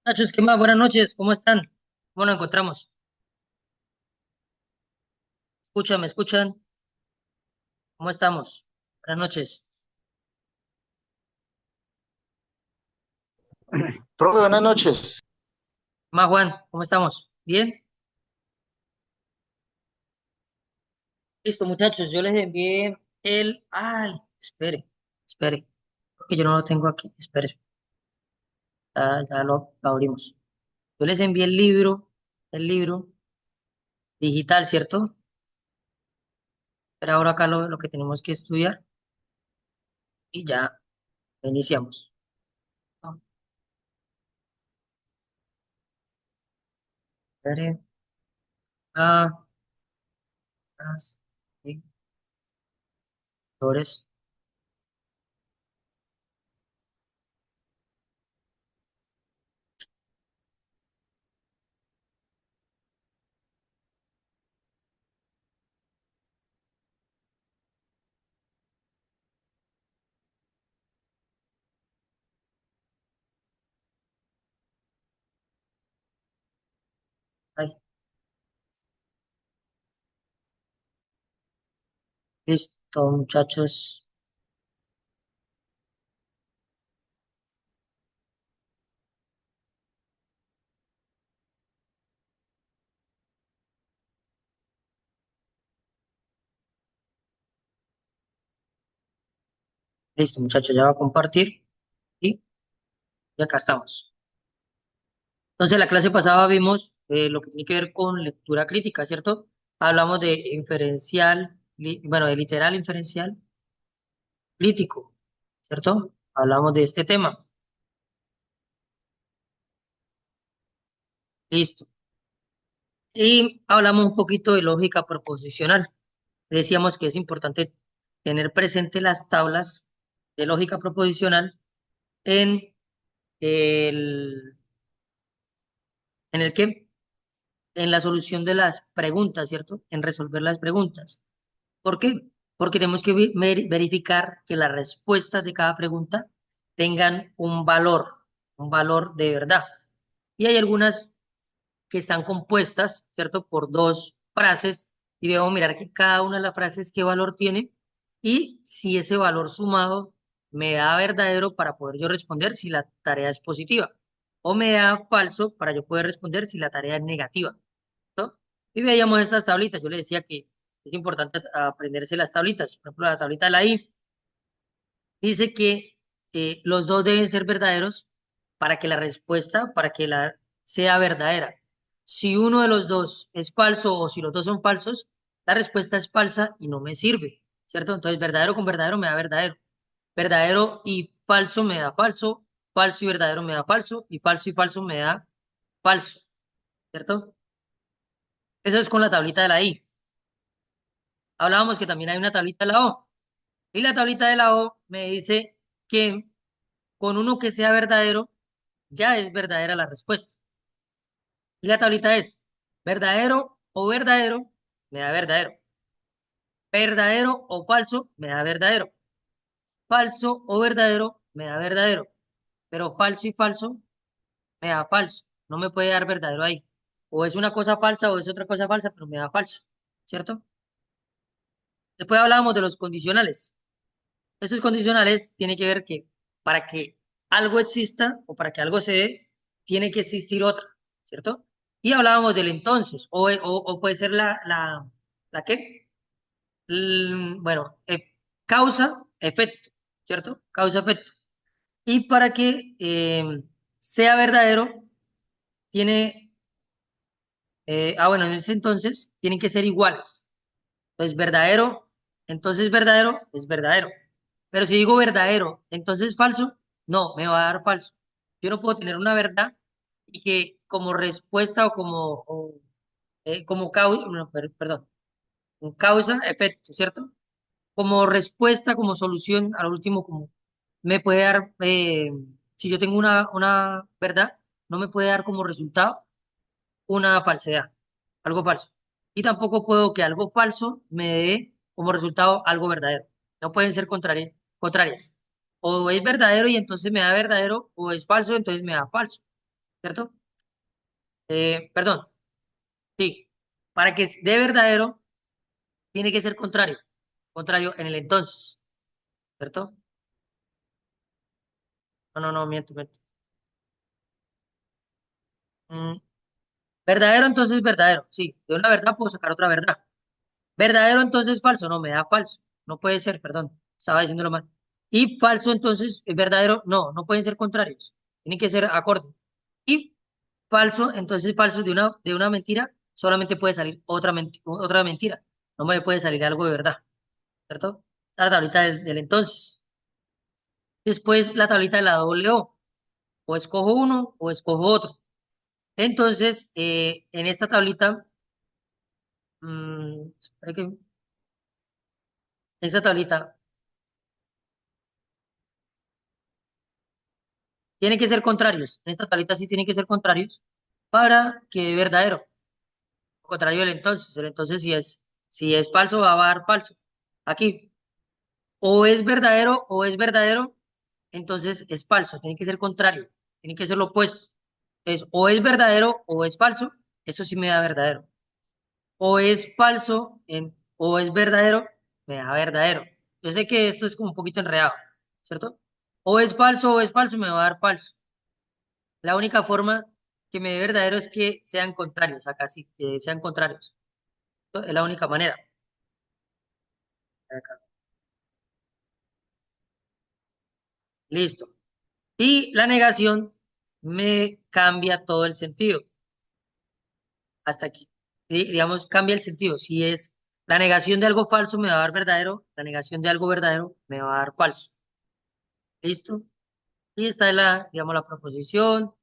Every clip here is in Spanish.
Nachos, ¿qué más? Buenas noches, ¿cómo están? ¿Cómo nos encontramos? ¿Me escuchan? ¿Cómo estamos? Buenas noches. Profe, buenas noches. ¿Qué más, Juan? ¿Cómo estamos? ¿Bien? Listo, muchachos, yo les envié el... Ay, espere, porque yo no lo tengo aquí. Espere, ya lo abrimos. Yo les envié el libro digital, ¿cierto? Pero ahora acá lo que tenemos que estudiar y ya iniciamos. ¿No? Espere. Ah, sí, Flores. Ay, listo, muchachos. Listo, muchachos, ya va a compartir y acá estamos. Entonces, la clase pasada vimos lo que tiene que ver con lectura crítica, ¿cierto? Hablamos de inferencial, bueno, de literal inferencial crítico, ¿cierto? Hablamos de este tema. Listo. Y hablamos un poquito de lógica proposicional. Decíamos que es importante tener presente las tablas de lógica proposicional en el, en el que, en la solución de las preguntas, ¿cierto? En resolver las preguntas. ¿Por qué? Porque tenemos que verificar que las respuestas de cada pregunta tengan un valor de verdad. Y hay algunas que están compuestas, ¿cierto? Por dos frases y debemos mirar que cada una de las frases qué valor tiene y si ese valor sumado me da verdadero para poder yo responder si la tarea es positiva o me da falso para yo poder responder si la tarea es negativa. ¿No? Y veíamos estas tablitas. Yo le decía que es importante aprenderse las tablitas. Por ejemplo, la tablita de la I dice que los dos deben ser verdaderos para que la respuesta, para que la sea verdadera. Si uno de los dos es falso o si los dos son falsos, la respuesta es falsa y no me sirve, ¿cierto? Entonces, verdadero con verdadero me da verdadero. Verdadero y falso me da falso. Falso y verdadero me da falso. Y falso me da falso, ¿cierto? Eso es con la tablita de la I. Hablábamos que también hay una tablita de la O. Y la tablita de la O me dice que con uno que sea verdadero, ya es verdadera la respuesta. Y la tablita es verdadero o verdadero, me da verdadero. Verdadero o falso, me da verdadero. Falso o verdadero, me da verdadero. Pero falso y falso, me da falso. No me puede dar verdadero ahí. O es una cosa falsa o es otra cosa falsa, pero me da falso. ¿Cierto? Después hablábamos de los condicionales. Estos condicionales tienen que ver que para que algo exista o para que algo se dé, tiene que existir otra, ¿cierto? Y hablábamos del entonces, o puede ser ¿la qué? Bueno, causa, efecto, ¿cierto? Causa, efecto. Y para que sea verdadero, tiene, bueno, en ese entonces, tienen que ser iguales. Entonces, verdadero es verdadero. Pero si digo verdadero, entonces falso, no, me va a dar falso. Yo no puedo tener una verdad y que como respuesta como causa, no, perdón, un causa, efecto, ¿cierto? Como respuesta, como solución, al último, como me puede dar, si yo tengo una verdad, no me puede dar como resultado una falsedad, algo falso. Y tampoco puedo que algo falso me dé como resultado algo verdadero. No pueden ser contrarias. O es verdadero y entonces me da verdadero, o es falso, entonces me da falso. ¿cierto? Perdón, sí. Para que dé verdadero, tiene que ser contrario. Contrario en el entonces, ¿cierto? No, no, no, miento, miento. Mm, verdadero, entonces verdadero. Sí, de una verdad puedo sacar otra verdad. Verdadero, entonces falso. No, me da falso. No puede ser, perdón. Estaba diciéndolo mal. Y falso, entonces verdadero. No, no pueden ser contrarios. Tienen que ser acorde. Y falso, entonces falso de una mentira, solamente puede salir otra mentira. No me puede salir algo de verdad, ¿cierto? La tablita del entonces. Después la tablita de la doble O. O escojo uno o escojo otro. Entonces, en esta tablita, espera que, esta tablita tiene que ser contrarios. En esta tablita sí tiene que ser contrarios para que dé verdadero. Contrario del entonces. El entonces si es falso, va a dar falso. Aquí, o es verdadero, entonces es falso. Tiene que ser contrario. Tiene que ser lo opuesto. Entonces, o es verdadero o es falso. Eso sí me da verdadero. O es falso o es verdadero, me da verdadero. Yo sé que esto es como un poquito enredado, ¿cierto? O es falso, me va a dar falso. La única forma que me dé verdadero es que sean contrarios, acá sí, que sean contrarios. Es la única manera. Acá. Listo. Y la negación me cambia todo el sentido. Hasta aquí. Digamos, cambia el sentido. Si es la negación de algo falso, me va a dar verdadero. La negación de algo verdadero, me va a dar falso. ¿Listo? Y esta es digamos, la proposición.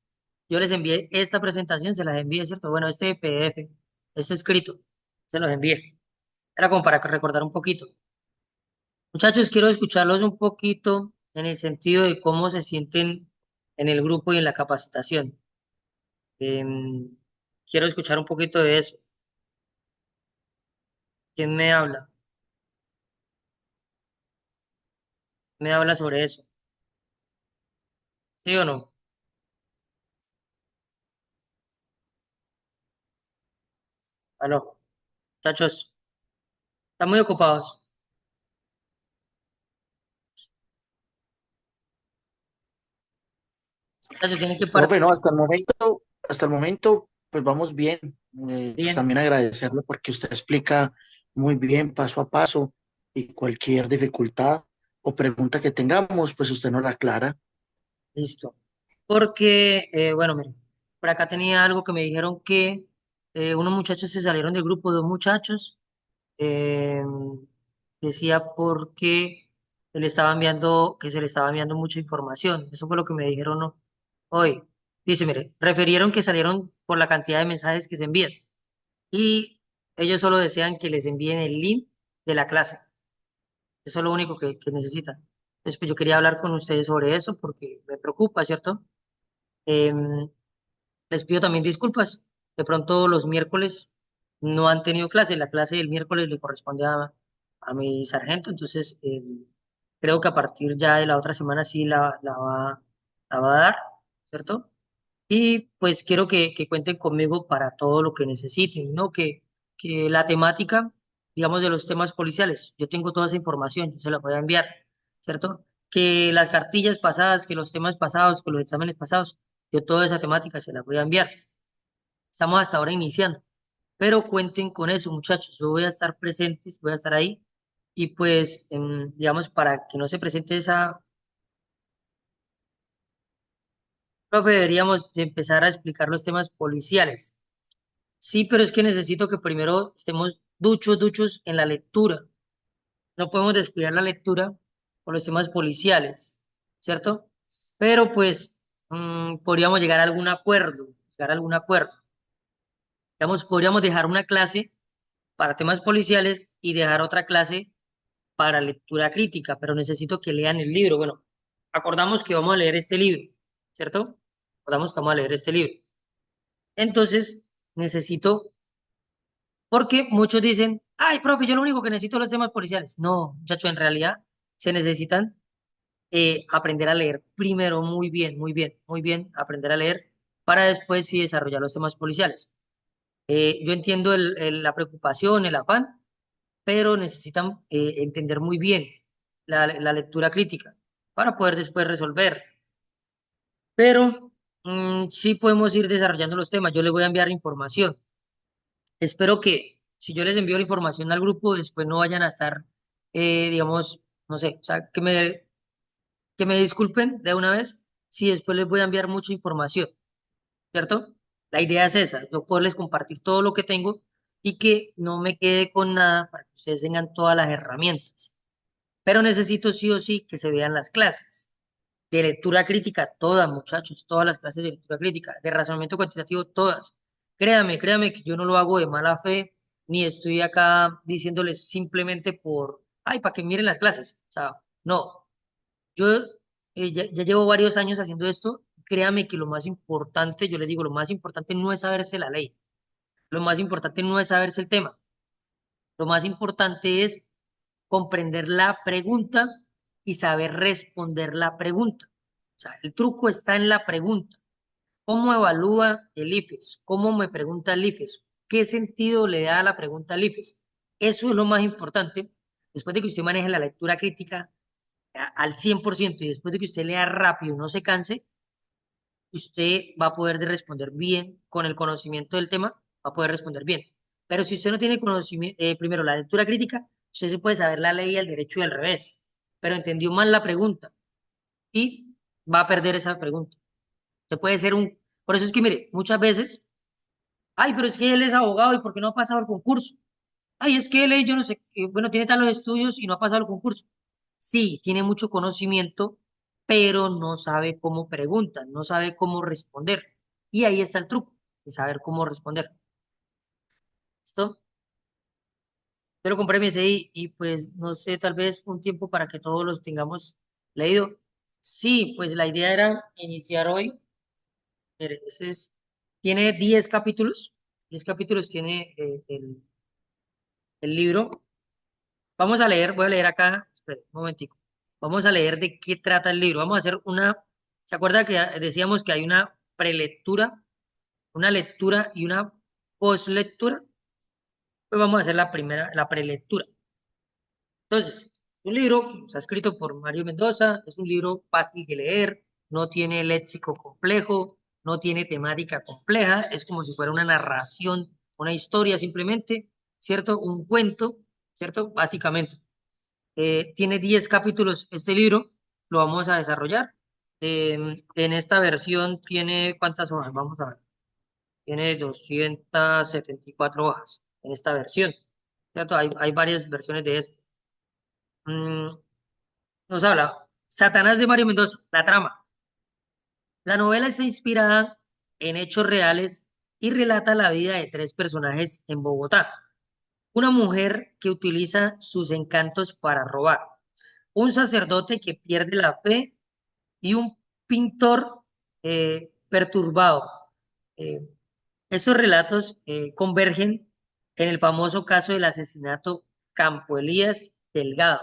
Yo les envié esta presentación, se las envié, ¿cierto? Bueno, este PDF, este escrito, se los envié. Era como para recordar un poquito. Muchachos, quiero escucharlos un poquito en el sentido de cómo se sienten en el grupo y en la capacitación. Em, quiero escuchar un poquito de eso. ¿Quién me habla? ¿Me habla sobre eso? ¿Sí o no? Aló, muchachos, están muy ocupados. Muchachos, tienen que Profe, partir no, hasta el momento, pues vamos bien. Pues bien. también agradecerle porque usted explica muy bien, paso a paso, y cualquier dificultad o pregunta que tengamos, pues usted nos la aclara. Listo. Porque, bueno, miren, por acá tenía algo que me dijeron que unos muchachos se salieron del grupo, dos muchachos. eh, decía porque que se le estaba enviando mucha información. Eso fue lo que me dijeron hoy. Dice, mire, refirieron que salieron por la cantidad de mensajes que se envían. Y ellos solo desean que les envíen el link de la clase. Eso es lo único que necesitan. Entonces, pues yo quería hablar con ustedes sobre eso porque me preocupa, ¿cierto? Em, Les pido también disculpas. De pronto los miércoles no han tenido clase. La clase del miércoles le corresponde a mi sargento. Entonces, creo que a partir ya de la otra semana sí la va a dar, ¿cierto? Y pues quiero que cuenten conmigo para todo lo que necesiten, ¿no? Que la temática, digamos, de los temas policiales, yo tengo toda esa información, yo se la voy a enviar, ¿cierto? Que las cartillas pasadas, que los temas pasados, que los exámenes pasados, yo toda esa temática se la voy a enviar. Estamos hasta ahora iniciando, pero cuenten con eso, muchachos. Yo voy a estar presentes, voy a estar ahí y pues, digamos, para que no se presente esa, profe, deberíamos de empezar a explicar los temas policiales. Sí, pero es que necesito que primero estemos duchos en la lectura. No podemos descuidar la lectura por los temas policiales, ¿cierto? Pero pues podríamos llegar a algún acuerdo, llegar a algún acuerdo. Digamos, podríamos dejar una clase para temas policiales y dejar otra clase para lectura crítica, pero necesito que lean el libro. Bueno, acordamos que vamos a leer este libro, ¿cierto? Acordamos que vamos a leer este libro. Entonces, necesito, porque muchos dicen, ay, profe, yo lo único que necesito son los temas policiales. No, muchacho, en realidad se necesitan aprender a leer primero muy bien, aprender a leer para después sí desarrollar los temas policiales. Yo entiendo la preocupación, el afán, pero necesitan entender muy bien la lectura crítica para poder después resolver. Pero sí podemos ir desarrollando los temas. Yo les voy a enviar información. Espero que si yo les envío la información al grupo, después no vayan a estar, digamos, no sé, o sea, que me disculpen de una vez si después les voy a enviar mucha información, ¿cierto? La idea es esa, yo poderles compartir todo lo que tengo y que no me quede con nada para que ustedes tengan todas las herramientas. Pero necesito sí o sí que se vean las clases de lectura crítica, todas, muchachos, todas las clases de lectura crítica, de razonamiento cuantitativo, todas. Créame que yo no lo hago de mala fe, ni estoy acá diciéndoles simplemente por, ay, para que miren las clases. O sea, no. Yo ya llevo varios años haciendo esto. Créame que lo más importante, yo les digo, lo más importante no es saberse la ley. Lo más importante no es saberse el tema. Lo más importante es comprender la pregunta y saber responder la pregunta. O sea, el truco está en la pregunta. ¿Cómo evalúa el IFES? ¿Cómo me pregunta el IFES? ¿Qué sentido le da a la pregunta al IFES? Eso es lo más importante. Después de que usted maneje la lectura crítica al 100% y después de que usted lea rápido, no se canse, usted va a poder responder bien con el conocimiento del tema, va a poder responder bien. Pero si usted no tiene conocimiento, primero la lectura crítica, usted se puede saber la ley al derecho y al revés, pero entendió mal la pregunta y va a perder esa pregunta. Usted puede ser un... Por eso es que, mire, muchas veces, ay, pero es que él es abogado y ¿por qué no ha pasado el concurso? Ay, es que él, yo no sé, bueno, tiene tal los estudios y no ha pasado el concurso. Sí, tiene mucho conocimiento, pero no sabe cómo preguntar, no sabe cómo responder. Y ahí está el truco, de saber cómo responder. ¿Listo? Pero comprémese y pues no sé, tal vez un tiempo para que todos los tengamos leído. Sí, pues la idea era iniciar hoy. Mire, tiene 10 capítulos. 10 capítulos tiene el libro. Vamos a leer, voy a leer acá, espere, un momentico. Vamos a leer de qué trata el libro. Vamos a hacer una, ¿se acuerda que decíamos que hay una prelectura, una lectura y una postlectura? Pues vamos a hacer la primera, la prelectura. Entonces, un libro que está escrito por Mario Mendoza, es un libro fácil de leer, no tiene léxico complejo, no tiene temática compleja, es como si fuera una narración, una historia simplemente, ¿cierto? Un cuento, ¿cierto? Básicamente. Tiene 10 capítulos este libro, lo vamos a desarrollar. En esta versión tiene, ¿cuántas hojas? Vamos a ver. Tiene 274 hojas en esta versión. ¿Cierto? Hay varias versiones de este. Mm, nos habla Satanás de Mario Mendoza, la trama. La novela está inspirada en hechos reales y relata la vida de tres personajes en Bogotá. Una mujer que utiliza sus encantos para robar, un sacerdote que pierde la fe y un pintor perturbado. Eh, Estos relatos convergen en el famoso caso del asesinato Campo Elías Delgado,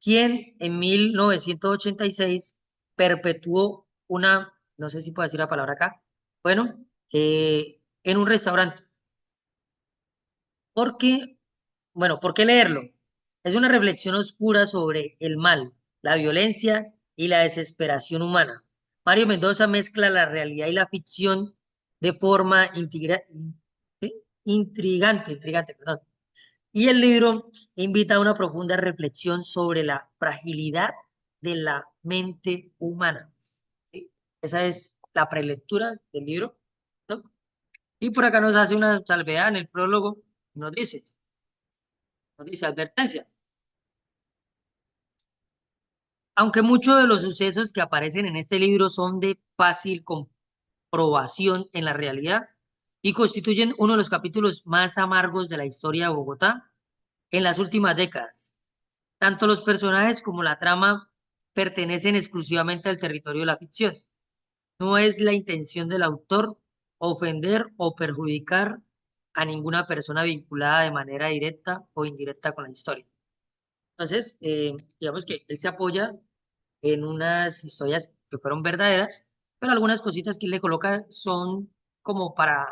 quien en 1986 perpetuó una, no sé si puedo decir la palabra acá, bueno, en un restaurante. ¿Por qué? Bueno, ¿por qué leerlo? Es una reflexión oscura sobre el mal, la violencia y la desesperación humana. Mario Mendoza mezcla la realidad y la ficción de forma ¿sí? Intrigante, perdón. Y el libro invita a una profunda reflexión sobre la fragilidad de la mente humana. ¿Sí? Esa es la prelectura del libro, ¿no? Y por acá nos hace una salvedad en el prólogo, nos dice advertencia. Aunque muchos de los sucesos que aparecen en este libro son de fácil comprobación en la realidad y constituyen uno de los capítulos más amargos de la historia de Bogotá en las últimas décadas. Tanto los personajes como la trama pertenecen exclusivamente al territorio de la ficción. No es la intención del autor ofender o perjudicar a ninguna persona vinculada de manera directa o indirecta con la historia. Entonces, digamos que él se apoya en unas historias que fueron verdaderas, pero algunas cositas que le coloca son como para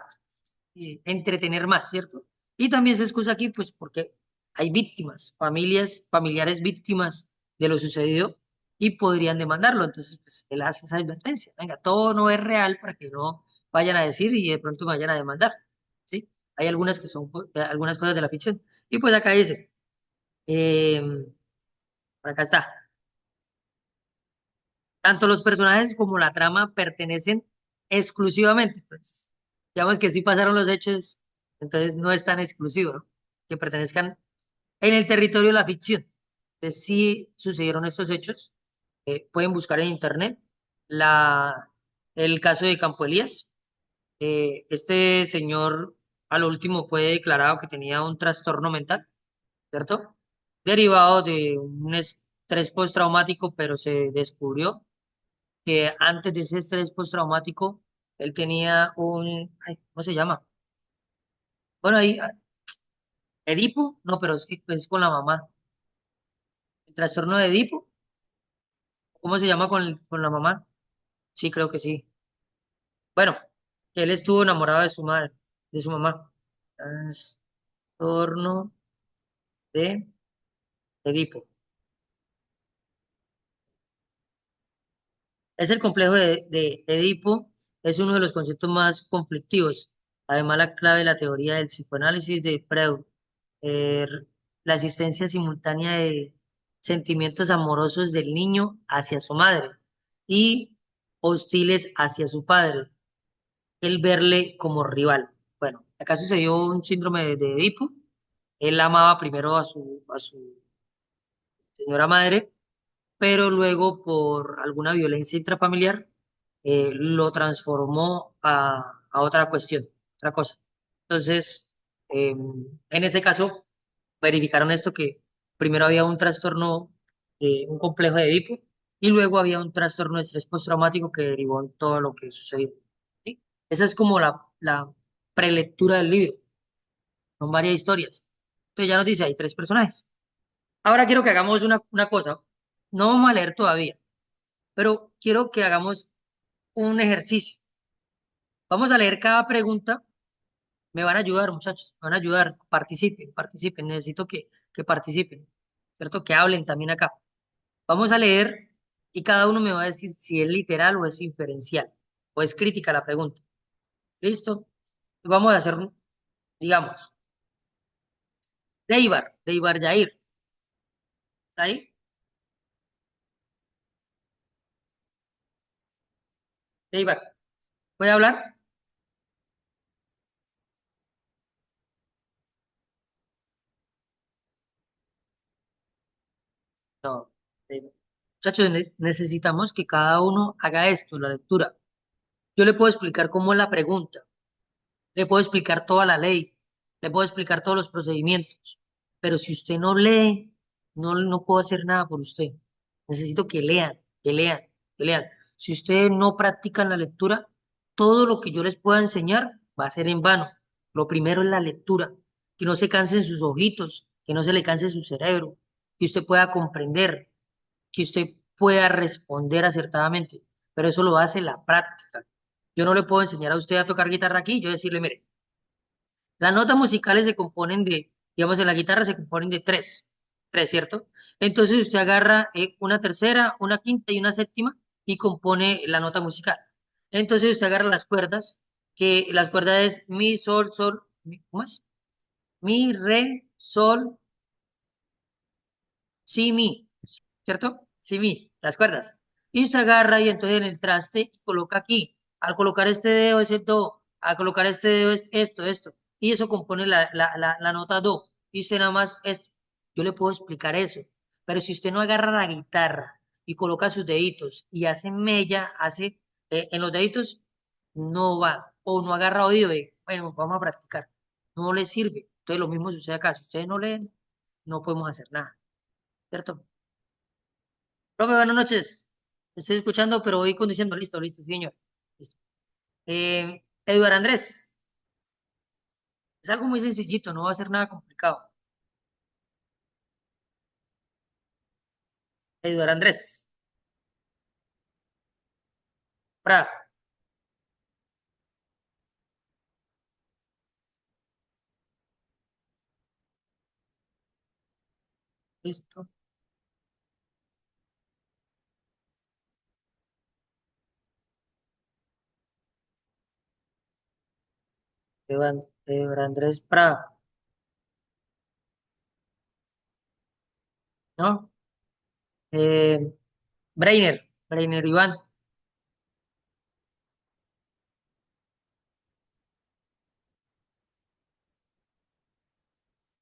entretener más, ¿cierto? Y también se excusa aquí, pues, porque hay víctimas, familiares víctimas de lo sucedido y podrían demandarlo. Entonces, pues, él hace esa advertencia. Venga, todo no es real para que no vayan a decir y de pronto me vayan a demandar, ¿sí? Hay algunas que son algunas cosas de la ficción. Y pues acá dice, eh, por acá está, tanto los personajes como la trama pertenecen exclusivamente, pues, digamos que sí pasaron los hechos, entonces no es tan exclusivo, ¿no? Que pertenezcan en el territorio de la ficción. Entonces, sí sucedieron estos hechos. Pueden buscar en internet la, el caso de Campo Elías. Este señor, a lo último, fue declarado que tenía un trastorno mental, ¿cierto? Derivado de un estrés postraumático, pero se descubrió que antes de ese estrés postraumático, él tenía un, ay, ¿cómo se llama? Bueno, ahí, Edipo, no, pero es que es con la mamá. El trastorno de Edipo, ¿cómo se llama con, con la mamá? Sí, creo que sí. Bueno, que él estuvo enamorado de su madre, de su mamá. Trastorno de Edipo. Es el complejo de Edipo, es uno de los conceptos más conflictivos. Además, la clave de la teoría del psicoanálisis de Freud, eh, la existencia simultánea de sentimientos amorosos del niño hacia su madre y hostiles hacia su padre, el verle como rival. Bueno, acá sucedió un síndrome de Edipo. Él amaba primero a su señora madre, pero luego por alguna violencia intrafamiliar lo transformó a otra cuestión, otra cosa. Entonces, en ese caso, verificaron esto que primero había un trastorno, un complejo de Edipo, y luego había un trastorno de estrés postraumático que derivó en todo lo que sucedió. ¿Sí? Esa es como la prelectura del libro, son varias historias. Entonces ya nos dice, hay tres personajes. Ahora quiero que hagamos una cosa, no vamos a leer todavía, pero quiero que hagamos un ejercicio. Vamos a leer cada pregunta. Me van a ayudar, muchachos, me van a ayudar. Participen, participen. Necesito que participen, ¿cierto? Que hablen también acá. Vamos a leer y cada uno me va a decir si es literal o es inferencial o es crítica la pregunta. ¿Listo? Vamos a hacer, digamos, de Ibar Yair. ¿Está ahí? De Ibar. ¿Voy a hablar? No. De Ibar. Muchachos, necesitamos que cada uno haga esto, la lectura. Yo le puedo explicar cómo es la pregunta. Le puedo explicar toda la ley, le puedo explicar todos los procedimientos, pero si usted no lee, no puedo hacer nada por usted. Necesito que lean, que lean, que lean. Si ustedes no practican la lectura, todo lo que yo les pueda enseñar va a ser en vano. Lo primero es la lectura, que no se cansen sus ojitos, que no se le canse su cerebro, que usted pueda comprender, que usted pueda responder acertadamente, pero eso lo hace la práctica. Yo no le puedo enseñar a usted a tocar guitarra aquí, yo decirle, mire, las notas musicales se componen de, digamos, en la guitarra se componen de tres, ¿cierto? Entonces usted agarra una tercera, una quinta y una séptima y compone la nota musical. Entonces usted agarra las cuerdas, que las cuerdas es mi, sol, sol, ¿cómo es? Mi, re, sol, si, mi, ¿cierto? Si, mi, las cuerdas. Y usted agarra y entonces en el traste coloca aquí. Al colocar este dedo es el do, al colocar este dedo es esto, esto. Y eso compone la nota do. Y usted nada más es, yo le puedo explicar eso. Pero si usted no agarra la guitarra y coloca sus deditos y hace mella, hace en los deditos, no va. O no agarra oído y, bueno, vamos a practicar. No le sirve. Entonces lo mismo sucede acá. Si ustedes no leen, no podemos hacer nada. ¿Cierto? Profe, buenas noches. Estoy escuchando, pero voy conduciendo. Listo, listo, sí, señor. Listo. Eduardo Andrés, es algo muy sencillito, no va a ser nada complicado. Eduardo Andrés, Prada. Listo. Eva Andrés Prado, ¿no? Eh, Breiner Iván.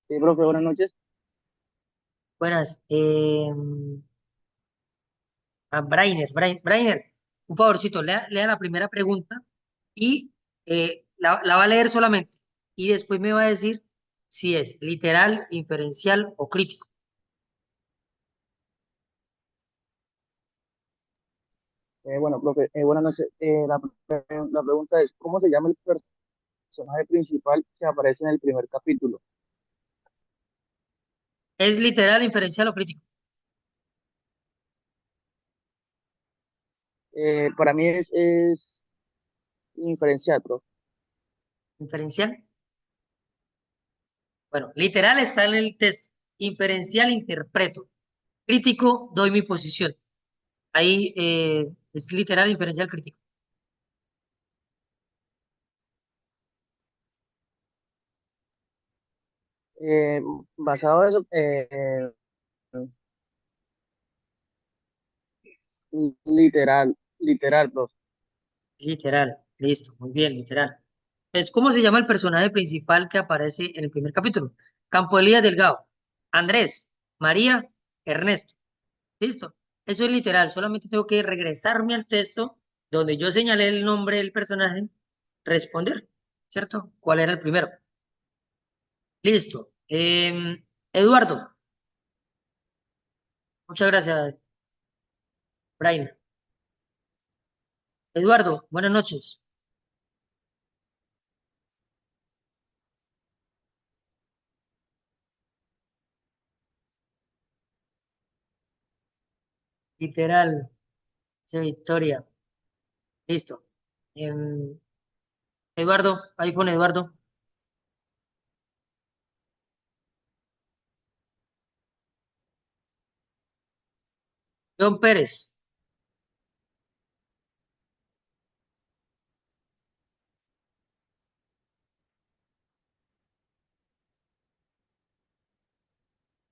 Sí, profe, buenas noches. Buenas. Brainer, un favorcito, lea la primera pregunta y la va a leer solamente. Y después me va a decir si es literal, inferencial o crítico. Bueno, profe, buenas noches. La pregunta es, ¿cómo se llama el personaje principal que aparece en el primer capítulo? ¿Es literal, inferencial o crítico? Para mí es inferencial, profe. ¿Inferencial? Bueno, literal está en el texto. Inferencial interpreto. Crítico doy mi posición. Ahí es literal, inferencial, crítico. Eh, Basado en eso, literal, profe. Literal, listo, muy bien, literal. Entonces, ¿cómo se llama el personaje principal que aparece en el primer capítulo? Campo Elías Delgado, Andrés, María, Ernesto. Listo. Eso es literal, solamente tengo que regresarme al texto donde yo señalé el nombre del personaje, responder, ¿cierto? ¿Cuál era el primero? Listo. Eduardo, muchas gracias, Brian. Eduardo, buenas noches. Literal, dice Victoria. Listo. Em, Eduardo, iPhone Eduardo. John Pérez.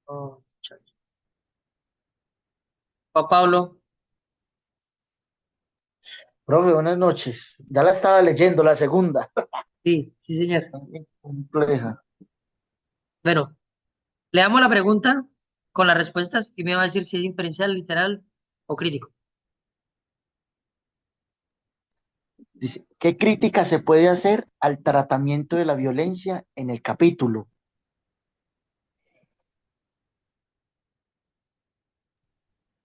Oh, Juan Pablo. Profe, buenas noches. Ya la estaba leyendo, la segunda. Sí, sí, señor. Compleja. Bueno, le damos la pregunta con las respuestas y me va a decir si es inferencial, literal o crítico. Dice, ¿qué crítica se puede hacer al tratamiento de la violencia en el capítulo?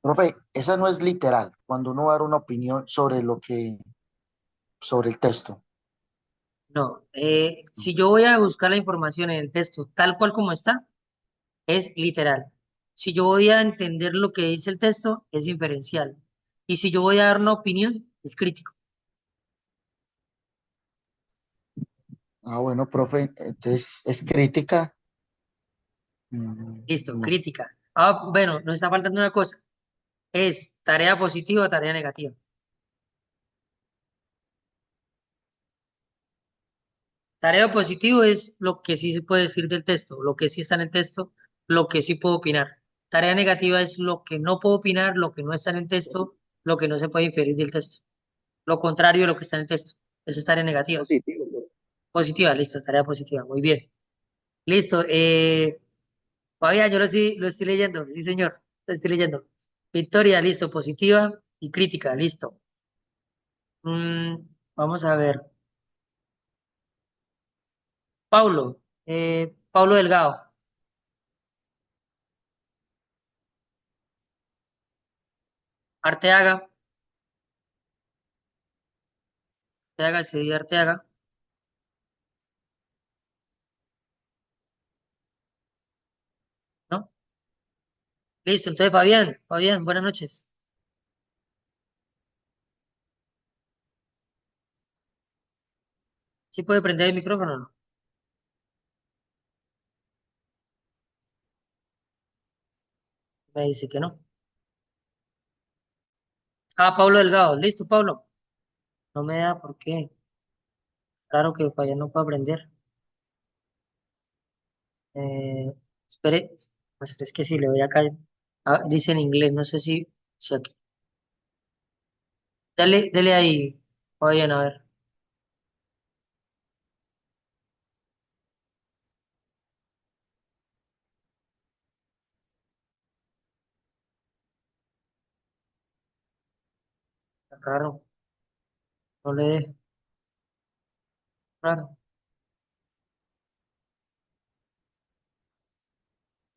Profe, esa no es literal, cuando uno va a dar una opinión sobre el texto. No, si yo voy a buscar la información en el texto tal cual como está, es literal. Si yo voy a entender lo que dice el texto, es inferencial. Y si yo voy a dar una opinión, es crítico. Ah, bueno, profe, entonces es crítica. Listo, No. crítica. Ah, bueno, nos está faltando una cosa. ¿Es tarea positiva o tarea negativa? Tarea positivo es lo que sí se puede decir del texto, lo que sí está en el texto, lo que sí puedo opinar. Tarea negativa es lo que no puedo opinar, lo que no está en el texto, lo que no se puede inferir del texto. Lo contrario de lo que está en el texto. Eso es tarea negativa. Positivo, profe. Positiva, listo, tarea positiva. Muy bien. Listo. Fabián, yo lo estoy leyendo. Sí, señor. Lo estoy leyendo. Victoria, listo. Positiva y crítica, listo. Vamos a ver. Paulo. Paulo Delgado. Arteaga. Arteaga, sí, Arteaga. ¿No? Listo. Entonces, Fabián, buenas noches. ¿Sí puede prender el micrófono o no? Me dice que no. Ah, Pablo Delgado. Listo, Pablo. No me da por qué. Claro que para allá no puedo aprender. Eh, espere. Pues es que si le voy acá. Ah, dice en inglés. No sé si aquí. Dale ahí. Vayan a ver. Está raro. No le dé. Raro.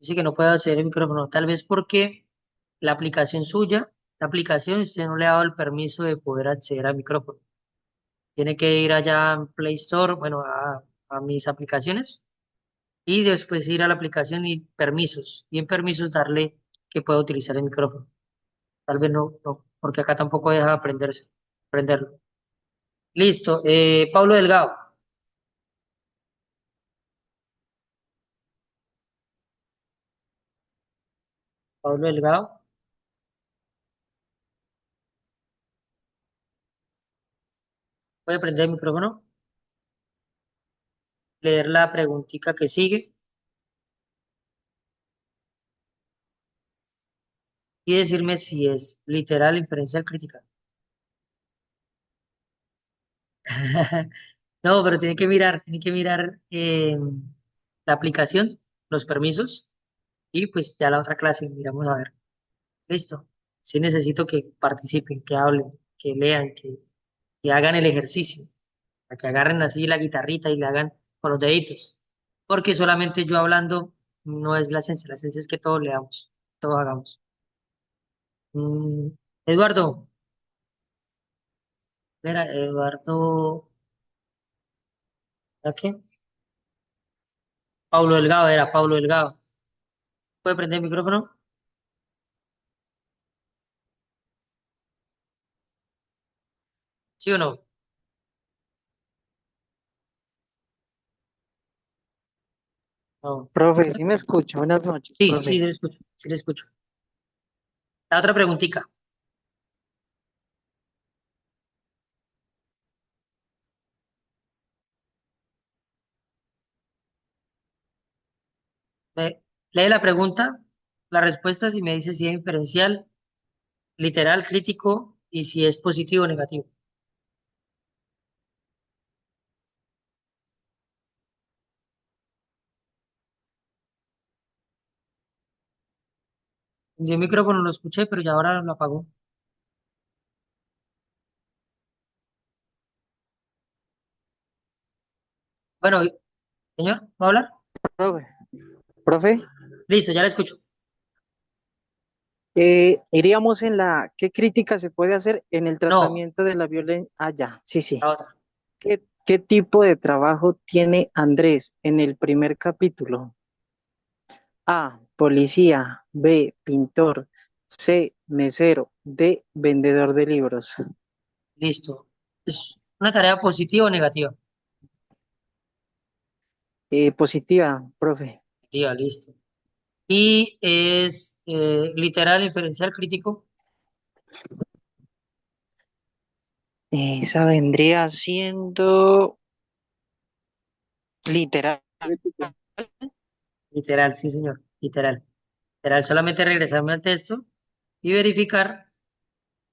Dice que no puede acceder al micrófono. Tal vez porque la aplicación suya, la aplicación, usted no le ha dado el permiso de poder acceder al micrófono. Tiene que ir allá en Play Store, bueno, a mis aplicaciones y después ir a la aplicación y permisos. Y en permisos darle que pueda utilizar el micrófono. Tal vez no, porque acá tampoco deja aprenderlo. Listo. Pablo Delgado. Pablo Delgado. Voy a prender el micrófono, leer la preguntita que sigue y decirme si es literal, inferencial, crítica. No, pero tiene que mirar la aplicación, los permisos y pues ya la otra clase, miramos a ver. Listo. Sí necesito que participen, que hablen, que lean, que hagan el ejercicio, para que agarren así la guitarrita y le hagan con los deditos. Porque solamente yo hablando no es la esencia es que todos leamos, todos hagamos. Mm, Eduardo, era Eduardo, ¿a qué? Pablo Delgado, era Pablo Delgado. ¿Puede prender el micrófono? ¿Sí o no? No. Profe, sí me escucha. Buenas noches, Sí, sí, sí profe. le escucho, sí le escucho. La otra preguntita. Me, lee la pregunta, la respuesta si me dice si es inferencial, literal, crítico y si es positivo o negativo. Yo el micrófono lo escuché, pero ya ahora lo apagó. Bueno, señor, ¿va a hablar? Profe, profe, Listo, ya la escucho. iríamos en ¿qué crítica se puede hacer en el No, tratamiento de la violencia? Ah, ya, sí, sí. la otra. ¿Qué tipo de trabajo tiene Andrés en el primer capítulo? A, policía, B, pintor, C, mesero, D, vendedor de libros. Listo. ¿Es una tarea positiva o negativa? Positiva, profe. Positiva, listo. Y es literal, inferencial, crítico. Esa vendría siendo literal. Crítico. Literal, sí, señor. Literal. Literal, solamente regresarme al texto y verificar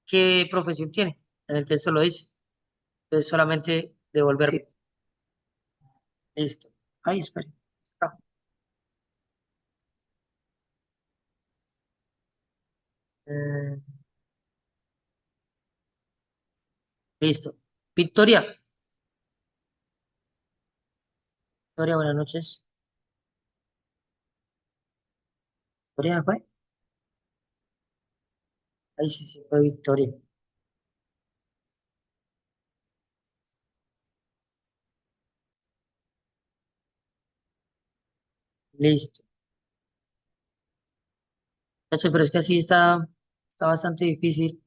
qué profesión tiene. En el texto lo dice. Entonces solamente devolverme. Sí. Listo. Ay, espere. Ah, eh, listo. Victoria. Victoria, buenas noches. Victoria, ¿fue? Ay, sí, sí, fue Victoria. Listo. Tacho, pero es que así está bastante difícil,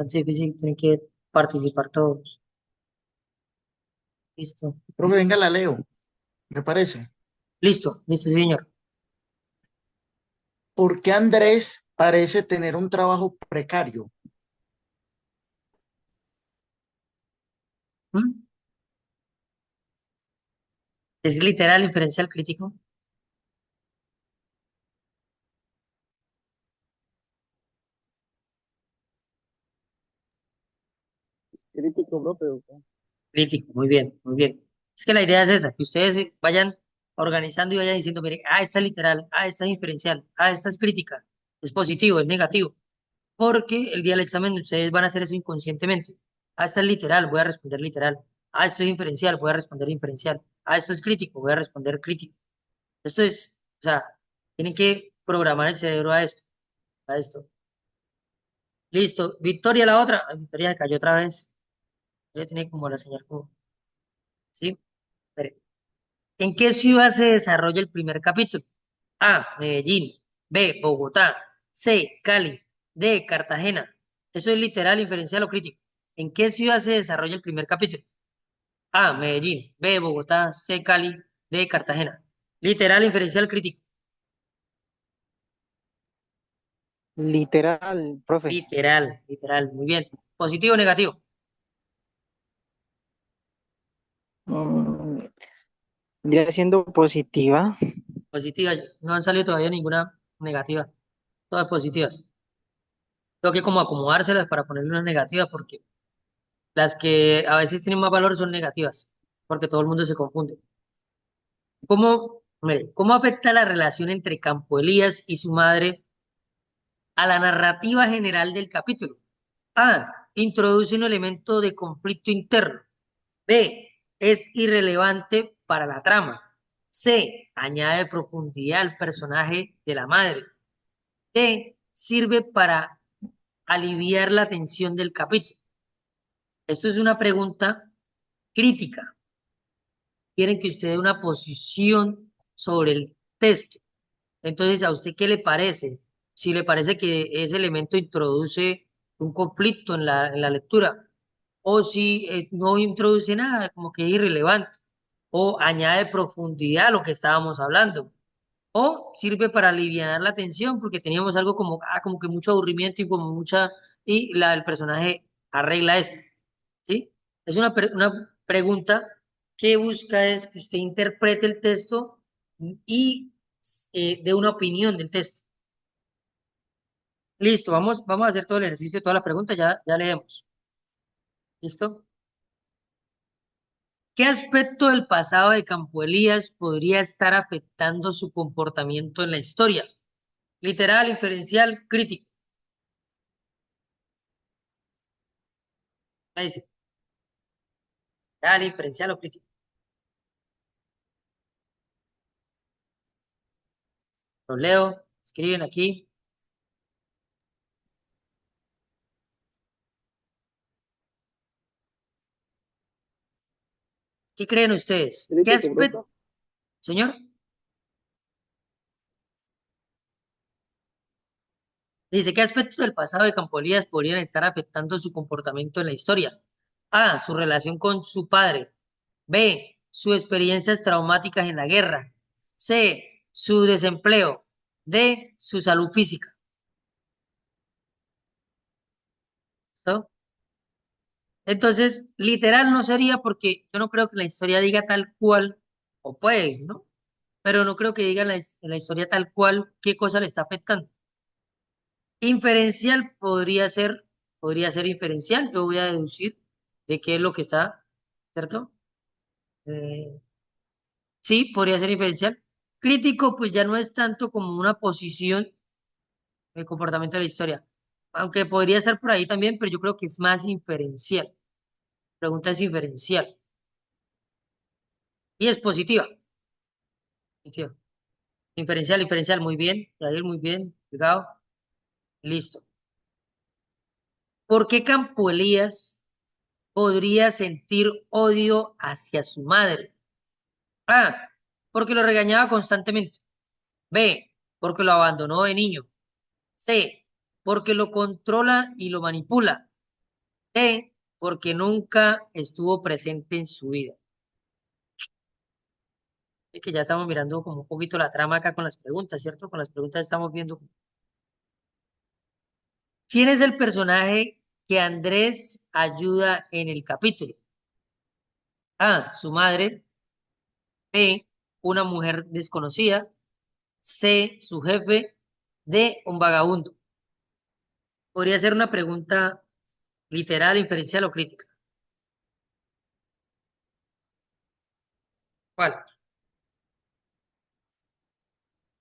tienen que participar todos. Listo. Profe, venga, la leo, me parece. Listo, listo, sí, señor. ¿Por qué Andrés parece tener un trabajo precario? ¿Mm? ¿Es literal, inferencial, crítico? Crítico propio. Crítico, muy bien, muy bien. Es que la idea es esa, que ustedes vayan organizando y vayan diciendo, mire, esta es literal, esta es inferencial, esta es crítica, es positivo, es negativo, porque el día del examen ustedes van a hacer eso inconscientemente. Esta es literal, voy a responder literal. Esto es inferencial, voy a responder inferencial. Esto es crítico, voy a responder crítico. Esto es, o sea, tienen que programar el cerebro a esto, a esto. Listo. Victoria la otra. Ay, Victoria se cayó otra vez. Ya tiene como la señal como, ¿sí? Espere. ¿En qué ciudad se desarrolla el primer capítulo? A, Medellín. B, Bogotá. C, Cali. D, Cartagena. Eso es literal, inferencial o crítico. ¿En qué ciudad se desarrolla el primer capítulo? A, Medellín. B, Bogotá. C, Cali. D, Cartagena. Literal, inferencial, crítico. Literal, profe. Literal, literal. Muy bien. ¿Positivo o negativo? Mm, Vendría siendo positiva. Positiva. No han salido todavía ninguna negativa. Todas positivas. Tengo que como acomodárselas para ponerle unas negativas porque las que a veces tienen más valor son negativas, porque todo el mundo se confunde. Mire, ¿cómo afecta la relación entre Campo Elías y su madre a la narrativa general del capítulo? A. Introduce un elemento de conflicto interno. B. Es irrelevante para la trama. C. Añade profundidad al personaje de la madre. D. Sirve para aliviar la tensión del capítulo. Esto es una pregunta crítica. Quieren que usted dé una posición sobre el texto. Entonces, ¿a usted qué le parece? Si le parece que ese elemento introduce un conflicto en la lectura, o si no introduce nada, como que es irrelevante, o añade profundidad a lo que estábamos hablando, o sirve para aliviar la tensión, porque teníamos algo como, como que mucho aburrimiento y como mucha, y el personaje arregla esto. ¿Sí? Es una pregunta que busca es que usted interprete el texto y dé una opinión del texto. Listo, vamos a hacer todo el ejercicio de toda la pregunta, ya leemos. ¿Listo? ¿Qué aspecto del pasado de Campo Elías podría estar afectando su comportamiento en la historia? Literal, inferencial, crítico. Ahí dice, literal, inferencial o crítico. Los leo, escriben aquí. ¿Qué creen ustedes? ¿Qué Crítico aspecto, propio. señor? Dice, ¿qué aspectos del pasado de Campo Elías podrían estar afectando su comportamiento en la historia? A, su relación con su padre. B, sus experiencias traumáticas en la guerra. C, su desempleo. D, su salud física. ¿No? Entonces, literal no sería porque yo no creo que la historia diga tal cual, o puede, ¿no? Pero no creo que diga en la historia tal cual qué cosa le está afectando. Inferencial podría ser inferencial. Yo voy a deducir de qué es lo que está, ¿cierto? Eh, sí, podría ser inferencial. Crítico, pues ya no es tanto como una posición el comportamiento de la historia. Aunque podría ser por ahí también, pero yo creo que es más inferencial. Pregunta es inferencial. Y es positiva. Positiva. Inferencial, inferencial, muy bien. Yair, muy bien. Llegado. Listo. ¿Por qué Campo Elías podría sentir odio hacia su madre? A, porque lo regañaba constantemente. B, porque lo abandonó de niño. C, porque lo controla y lo manipula. D, porque nunca estuvo presente en su vida. Es que ya estamos mirando como un poquito la trama acá con las preguntas, ¿cierto? Con las preguntas estamos viendo quién es el personaje que Andrés ayuda en el capítulo. A, su madre. B, una mujer desconocida. C, su jefe. D, un vagabundo. Podría ser una pregunta literal, inferencial o crítica. ¿Cuál?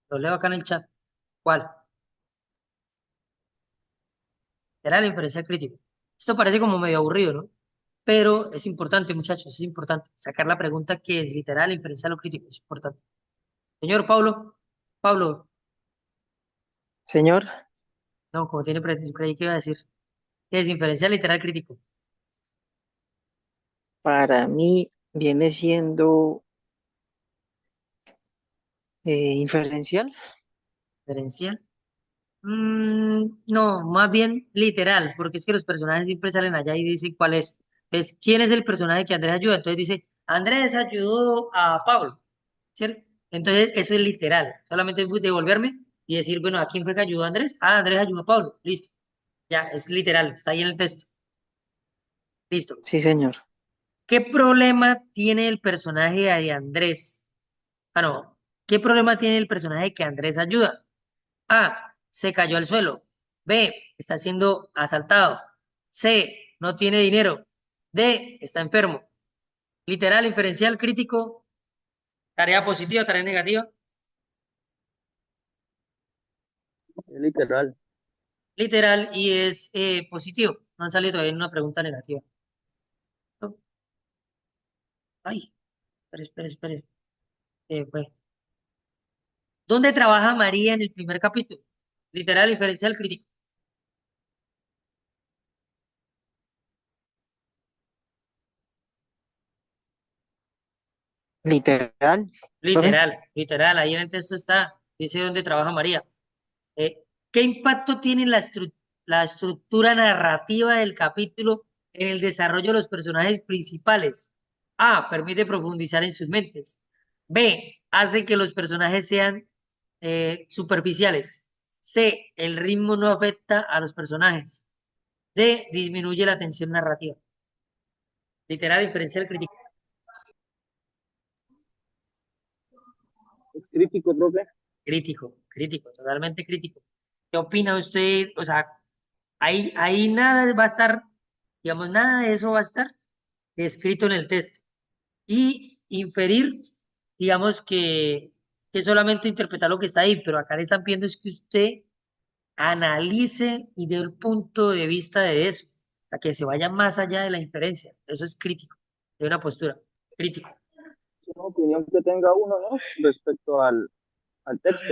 Lo leo acá en el chat. ¿Cuál? Literal, inferencial, crítico. Esto parece como medio aburrido, ¿no? Pero es importante, muchachos, es importante. Sacar la pregunta que es literal, inferencial o crítico. Es importante. Señor Pablo, Pablo, Señor, no, como tiene creí que iba a decir. ¿Qué es inferencial, literal, crítico? para mí viene siendo inferencial. Diferencial. No, más bien literal, porque es que los personajes siempre salen allá y dicen cuál es. Entonces, ¿quién es el personaje que Andrés ayuda? Entonces dice, Andrés ayudó a Pablo, ¿cierto? Entonces, eso es literal. Solamente es devolverme y decir, bueno, ¿a quién fue que ayudó a Andrés? Ah, Andrés ayudó a Pablo. Listo. Ya, es literal, está ahí en el texto. Listo. Sí, señor. ¿Qué problema tiene el personaje de Andrés? Ah, no. ¿Qué problema tiene el personaje que Andrés ayuda? A, se cayó al suelo. B, está siendo asaltado. C, no tiene dinero. D, está enfermo. Literal, inferencial, crítico, tarea positiva, tarea negativa. Es literal. Literal y es positivo. No han salido todavía en una pregunta negativa. No. Ay, espere. Pues. ¿Dónde trabaja María en el primer capítulo? Literal, inferencial, crítico. Literal, profe. Literal, ahí en el texto está, dice dónde trabaja María. ¿Qué impacto tiene la estructura narrativa del capítulo en el desarrollo de los personajes principales? A, permite profundizar en sus mentes. B, hace que los personajes sean superficiales. C, el ritmo no afecta a los personajes. D, disminuye la tensión narrativa. Literal, inferencial, crítico. Es crítico, profe. Crítico, totalmente crítico. ¿Qué opina usted? O sea, ahí nada va a estar, digamos, nada de eso va a estar escrito en el texto. Y inferir, digamos que solamente interpretar lo que está ahí, pero acá le están pidiendo es que usted analice y dé el punto de vista de eso, a que se vaya más allá de la inferencia. Eso es crítico, de una postura, crítico. Es una opinión que tenga uno, ¿no? Respecto al texto.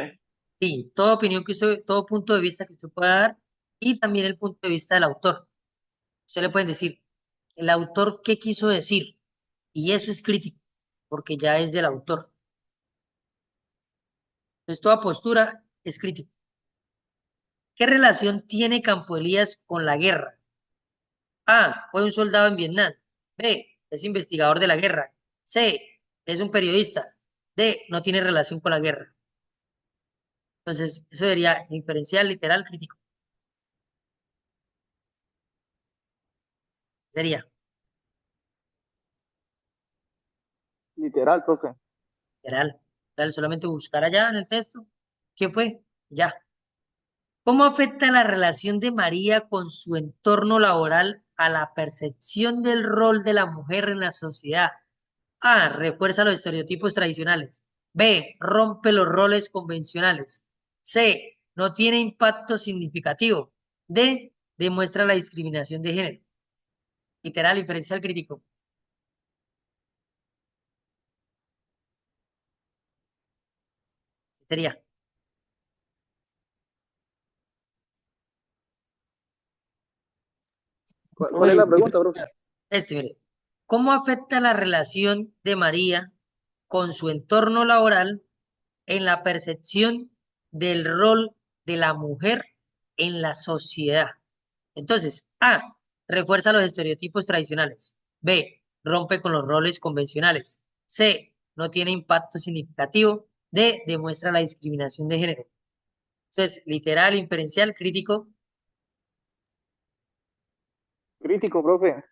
Sí, toda opinión que usted, todo punto de vista que usted pueda dar y también el punto de vista del autor. Usted le pueden decir, el autor qué quiso decir, y eso es crítico, porque ya es del autor. Entonces, toda postura es crítica. ¿Qué relación tiene Campo Elías con la guerra? A, fue un soldado en Vietnam. B, es investigador de la guerra. C, es un periodista. D, no tiene relación con la guerra. Entonces, eso sería inferencial, literal, crítico. Sería Literal, profe. literal. Literal, solamente buscar allá en el texto. ¿Qué fue? Ya. ¿Cómo afecta la relación de María con su entorno laboral a la percepción del rol de la mujer en la sociedad? A, refuerza los estereotipos tradicionales. B, rompe los roles convencionales. C, no tiene impacto significativo. D, demuestra la discriminación de género. Literal, inferencial, crítico. Sería ¿Cuál es la pregunta, profe? mire. ¿Cómo afecta la relación de María con su entorno laboral en la percepción del rol de la mujer en la sociedad? Entonces, A, refuerza los estereotipos tradicionales. B, rompe con los roles convencionales. C, no tiene impacto significativo. D, demuestra la discriminación de género. Entonces, literal, inferencial, crítico, Crítico, profe.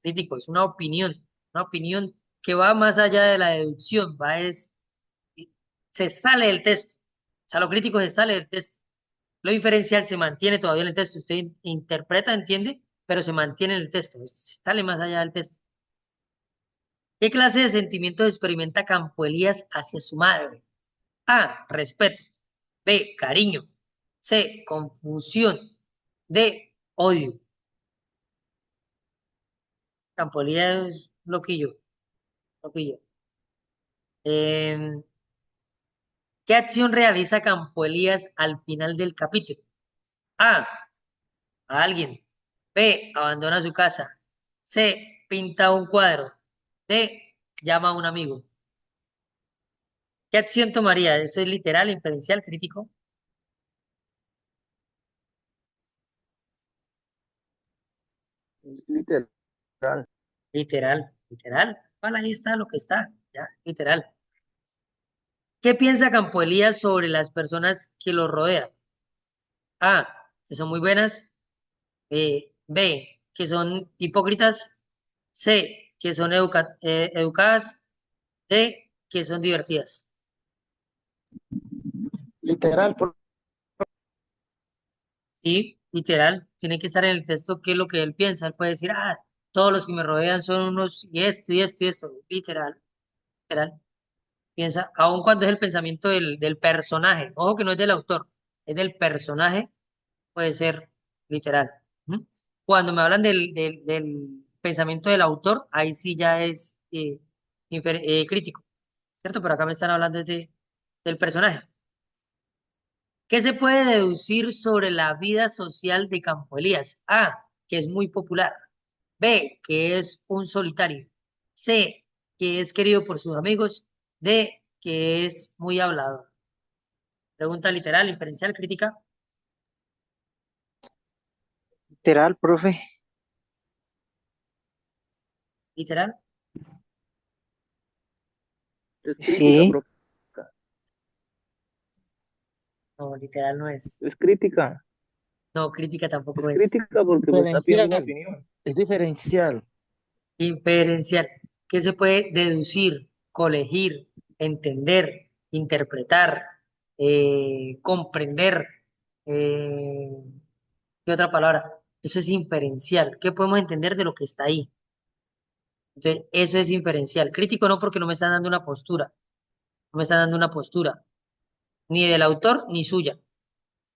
crítico, es una opinión que va más allá de la deducción, se sale del texto. O sea, lo crítico se sale del texto. Lo inferencial se mantiene todavía en el texto. Usted interpreta, entiende, pero se mantiene en el texto. Esto se sale más allá del texto. ¿Qué clase de sentimientos experimenta Campo Elías hacia su madre? A, respeto. B, cariño. C, confusión. D, odio. Campo Elías, loquillo, loquillo. Em, ¿Qué acción realiza Campo Elías al final del capítulo? A, a alguien. B, abandona su casa. C, pinta un cuadro. D, llama a un amigo. ¿Qué acción tomaría? ¿Eso es literal, inferencial, crítico? Es literal. Literal, literal. Vale, ahí está lo que está, ya, literal. ¿Qué piensa Campo Elías sobre las personas que lo rodean? A, que son muy buenas. B, que son hipócritas. C, que son educadas. D, que son divertidas. Literal, Y literal, tiene que estar en el texto qué es lo que él piensa. Él puede decir, todos los que me rodean son unos y esto y esto y esto. Literal, literal. Piensa, aun cuando es el pensamiento del personaje. Ojo que no es del autor, es del personaje, puede ser literal. ¿Mm? Cuando me hablan del pensamiento del autor, ahí sí ya es crítico, ¿cierto? Pero acá me están hablando del personaje. ¿Qué se puede deducir sobre la vida social de Campo Elías? A, que es muy popular. B, que es un solitario. C, que es querido por sus amigos. D, que es muy hablador. Pregunta literal, inferencial, crítica. Literal, profe. Literal. Es crítica, Sí, profe. No, literal no es. Es crítica. No, crítica Es tampoco es. crítica porque pues, está pidiendo una diferencial, opinión. es diferencial. Inferencial. ¿Qué se puede deducir, colegir, entender, interpretar, comprender? Eh, ¿Qué otra palabra? Eso es inferencial. ¿Qué podemos entender de lo que está ahí? Entonces, eso es inferencial. Crítico no porque no me están dando una postura. No me están dando una postura. Ni del autor ni suya.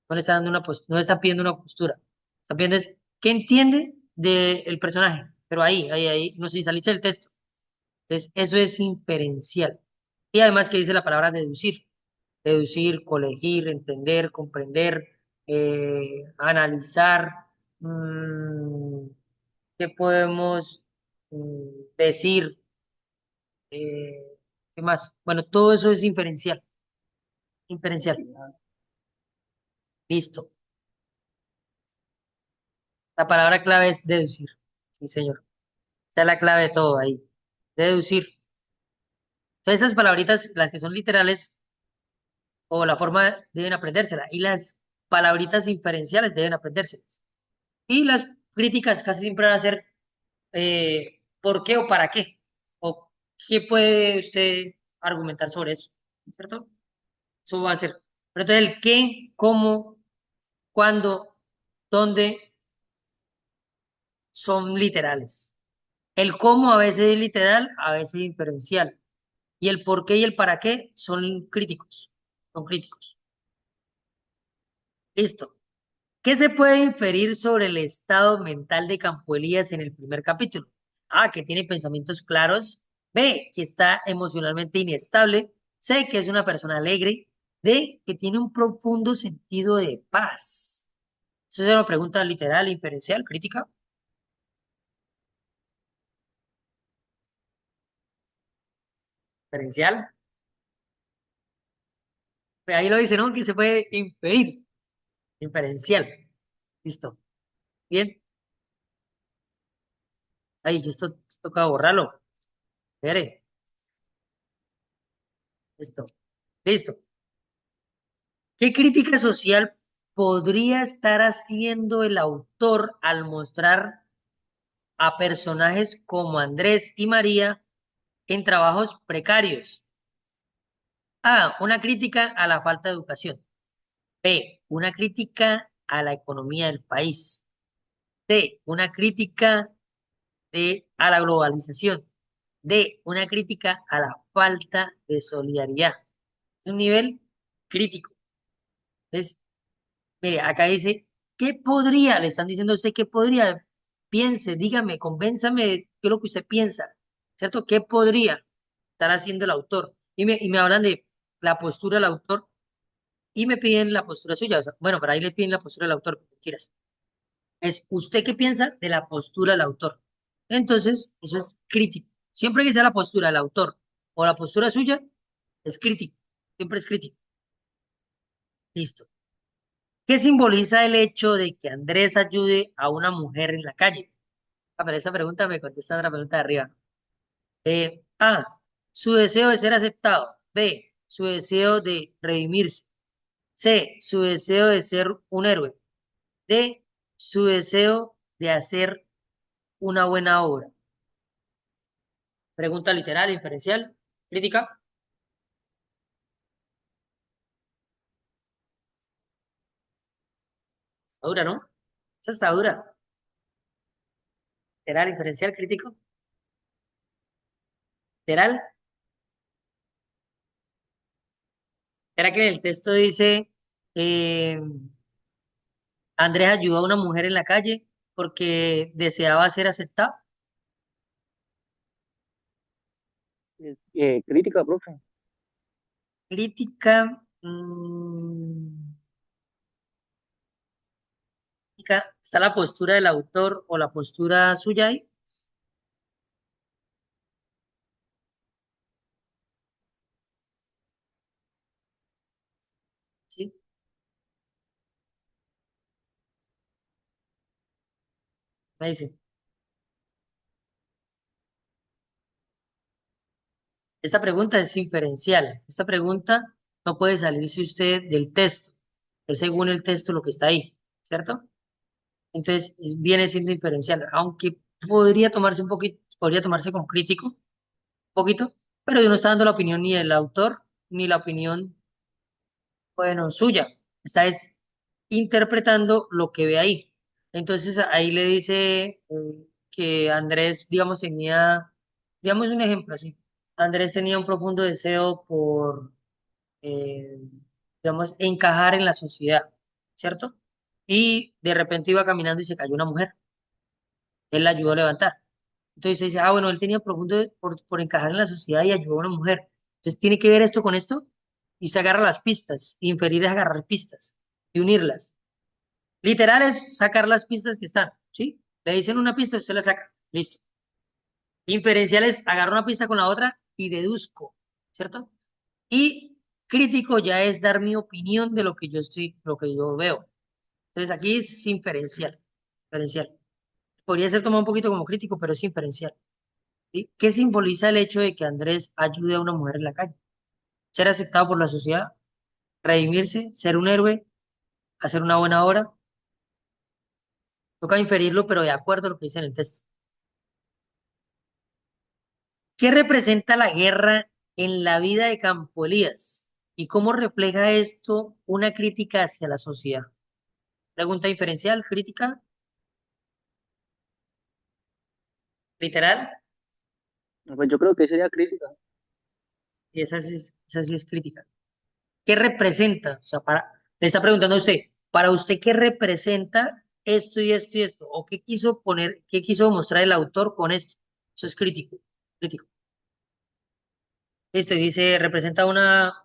No le están dando una postura. No le están pidiendo una postura. Están pidiendo es, ¿qué entiende del personaje? Pero ahí. No sé si saliste del texto. Entonces, eso es inferencial. Y además que dice la palabra deducir. Deducir, colegir, entender, comprender, analizar. mm, ¿Qué podemos decir? ¿Qué más? Bueno, todo eso es inferencial. Inferencial. Listo. La palabra clave es deducir. Sí, señor. Esa es la clave de todo ahí. Deducir. Entonces, esas palabritas, las que son literales, o la forma deben aprendérsela. Y las palabritas inferenciales deben aprendérselas. Y las críticas casi siempre van a ser ¿por qué o para qué? ¿O qué puede usted argumentar sobre eso? ¿Cierto? Eso va a ser. Pero entonces el qué, cómo, cuándo, dónde son literales. El cómo a veces es literal, a veces es inferencial. Y el por qué y el para qué son críticos. Son críticos. Listo. ¿Qué se puede inferir sobre el estado mental de Campo Elías en el primer capítulo? A, que tiene pensamientos claros. B, que está emocionalmente inestable. C, que es una persona alegre. D, que tiene un profundo sentido de paz. Eso es una pregunta literal, inferencial, crítica. Inferencial. Pues ahí lo dice, ¿no? Que se puede inferir. Inferencial. Listo. Bien. Ay, yo esto toca borrarlo. Espere. Listo. Listo. ¿Qué crítica social podría estar haciendo el autor al mostrar a personajes como Andrés y María en trabajos precarios? A, una crítica a la falta de educación. B, una crítica a la economía del país. C, una crítica a la globalización. D, una crítica a la falta de solidaridad. Es un nivel crítico. Entonces, mire, acá dice, ¿qué podría? Le están diciendo a usted qué podría. Piense, dígame, convénzame de qué es lo que usted piensa, ¿cierto? ¿Qué podría estar haciendo el autor? Y me hablan de la postura del autor y me piden la postura suya. O sea, bueno, pero ahí le piden la postura del autor, como quieras. Es usted qué piensa de la postura del autor. Entonces, eso es crítico. Siempre que sea la postura del autor o la postura suya, es crítico. Siempre es crítico. Listo. ¿Qué simboliza el hecho de que Andrés ayude a una mujer en la calle? Ah, pero esa pregunta me contesta otra pregunta de arriba. A, su deseo de ser aceptado. B, su deseo de redimirse. C, su deseo de ser un héroe. D, su deseo de hacer una buena obra. Pregunta literal, inferencial, crítica. Está dura, ¿no? Esa está dura. Literal, inferencial, crítico. Literal. ¿Será que en el texto dice eh, Andrés ayudó a una mujer en la calle porque deseaba ser aceptado? Crítica, profe. Crítica. Crítica. ¿Está la postura del autor o la postura suya ahí? Sí, me dice. Esta pregunta es inferencial. Esta pregunta no puede salirse usted del texto. Es según el texto lo que está ahí, ¿cierto? Entonces viene siendo inferencial, aunque podría tomarse un poquito, podría tomarse como crítico, un poquito, pero yo no está dando la opinión ni del autor, ni la opinión, bueno, suya. Está es interpretando lo que ve ahí. Entonces ahí le dice que Andrés, digamos, tenía, digamos un ejemplo así. Andrés tenía un profundo deseo por eh, digamos, encajar en la sociedad, ¿cierto? Y de repente iba caminando y se cayó una mujer. Él la ayudó a levantar. Entonces dice, ah, bueno, él tenía profundo por encajar en la sociedad y ayudó a una mujer. Entonces tiene que ver esto con esto y se agarra las pistas. Inferir es agarrar pistas y unirlas. Literal es sacar las pistas que están, ¿sí? Le dicen una pista, usted la saca. Listo. Inferencial es agarrar una pista con la otra y deduzco, ¿cierto? Y crítico ya es dar mi opinión de lo que yo estoy, lo que yo veo. Entonces aquí es inferencial. Inferencial. Podría ser tomado un poquito como crítico, pero es inferencial. ¿Sí? ¿Qué simboliza el hecho de que Andrés ayude a una mujer en la calle? Ser aceptado por la sociedad, redimirse, ser un héroe, hacer una buena obra. Toca inferirlo, pero de acuerdo a lo que dice en el texto. ¿Qué representa la guerra en la vida de Campo Elías? ¿Y cómo refleja esto una crítica hacia la sociedad? Pregunta inferencial, crítica, literal, Pues yo creo que sería crítica. y esa sí es crítica. ¿Qué representa? O sea, le está preguntando a usted, para usted, ¿qué representa esto y esto y esto? ¿O qué quiso poner, qué quiso mostrar el autor con esto? Eso es crítico, crítico. Esto dice, representa una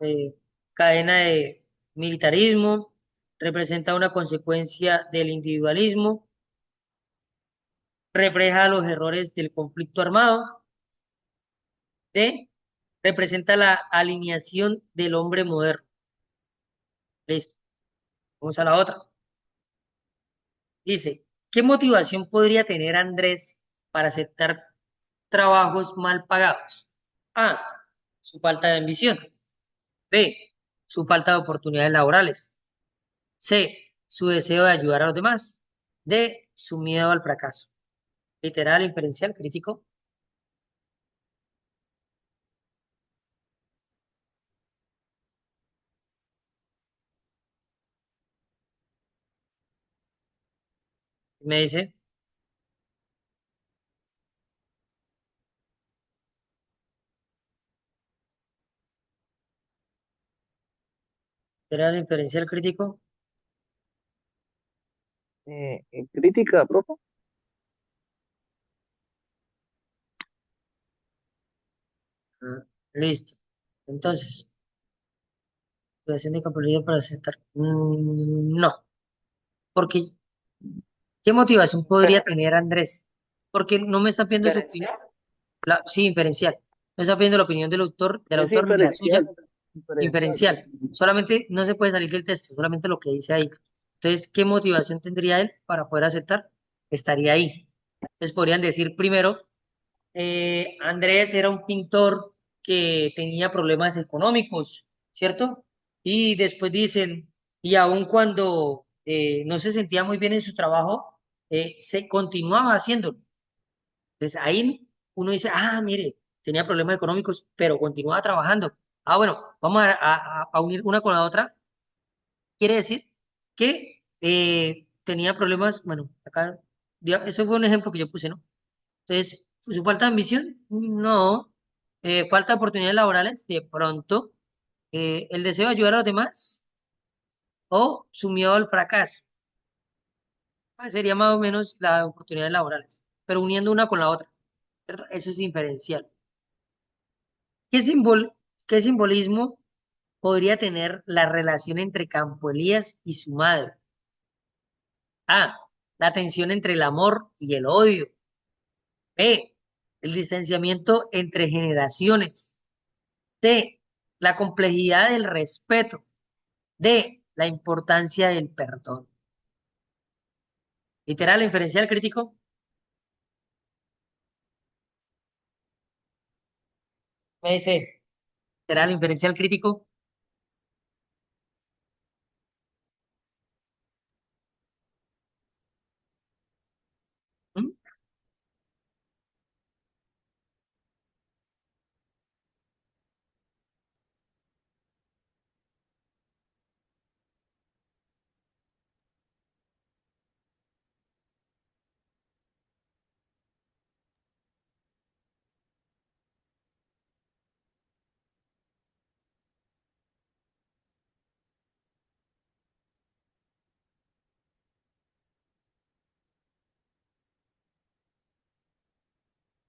cadena de militarismo, representa una consecuencia del individualismo, refleja los errores del conflicto armado, D, representa la alineación del hombre moderno. Listo. Vamos a la otra. Dice, ¿qué motivación podría tener Andrés para aceptar trabajos mal pagados? A, su falta de ambición. B, su falta de oportunidades laborales. C, su deseo de ayudar a los demás. D, su miedo al fracaso. Literal, inferencial, crítico. Me dice, literal, inferencial, crítico. Crítica, profe. Ah, listo. Entonces, situación de campo libre para aceptar. No, porque ¿qué motivación podría tener Andrés? Porque no me está pidiendo su opinión. Diferencial. Sí, inferencial. No está pidiendo la opinión del Es autor ni la suya. inferencial. Inferencial. Inferencial. Solamente no se puede salir del texto, solamente lo que dice ahí. Entonces, ¿qué motivación tendría él para poder aceptar? Estaría ahí. Entonces podrían decir primero, Andrés era un pintor que tenía problemas económicos, ¿cierto? Y después dicen, y aun cuando no se sentía muy bien en su trabajo, se continuaba haciéndolo. Entonces ahí uno dice, ah, mire, tenía problemas económicos, pero continuaba trabajando. Ah, bueno, vamos a unir una con la otra. Quiere decir que tenía problemas, bueno, acá, eso fue un ejemplo que yo puse, ¿no? Entonces, ¿su falta de ambición? No. ¿Falta de oportunidades laborales? De pronto. ¿El deseo de ayudar a los demás? ¿O su miedo al fracaso? Sería más o menos las oportunidades laborales, pero uniendo una con la otra, ¿cierto? Eso es inferencial. ¿Qué qué simbolismo podría tener la relación entre Campo Elías y su madre? A. La tensión entre el amor y el odio. B. El distanciamiento entre generaciones. C. La complejidad del respeto. D. La importancia del perdón. Literal, inferencial, crítico. Me dice, literal, inferencial, crítico. ¿Mm?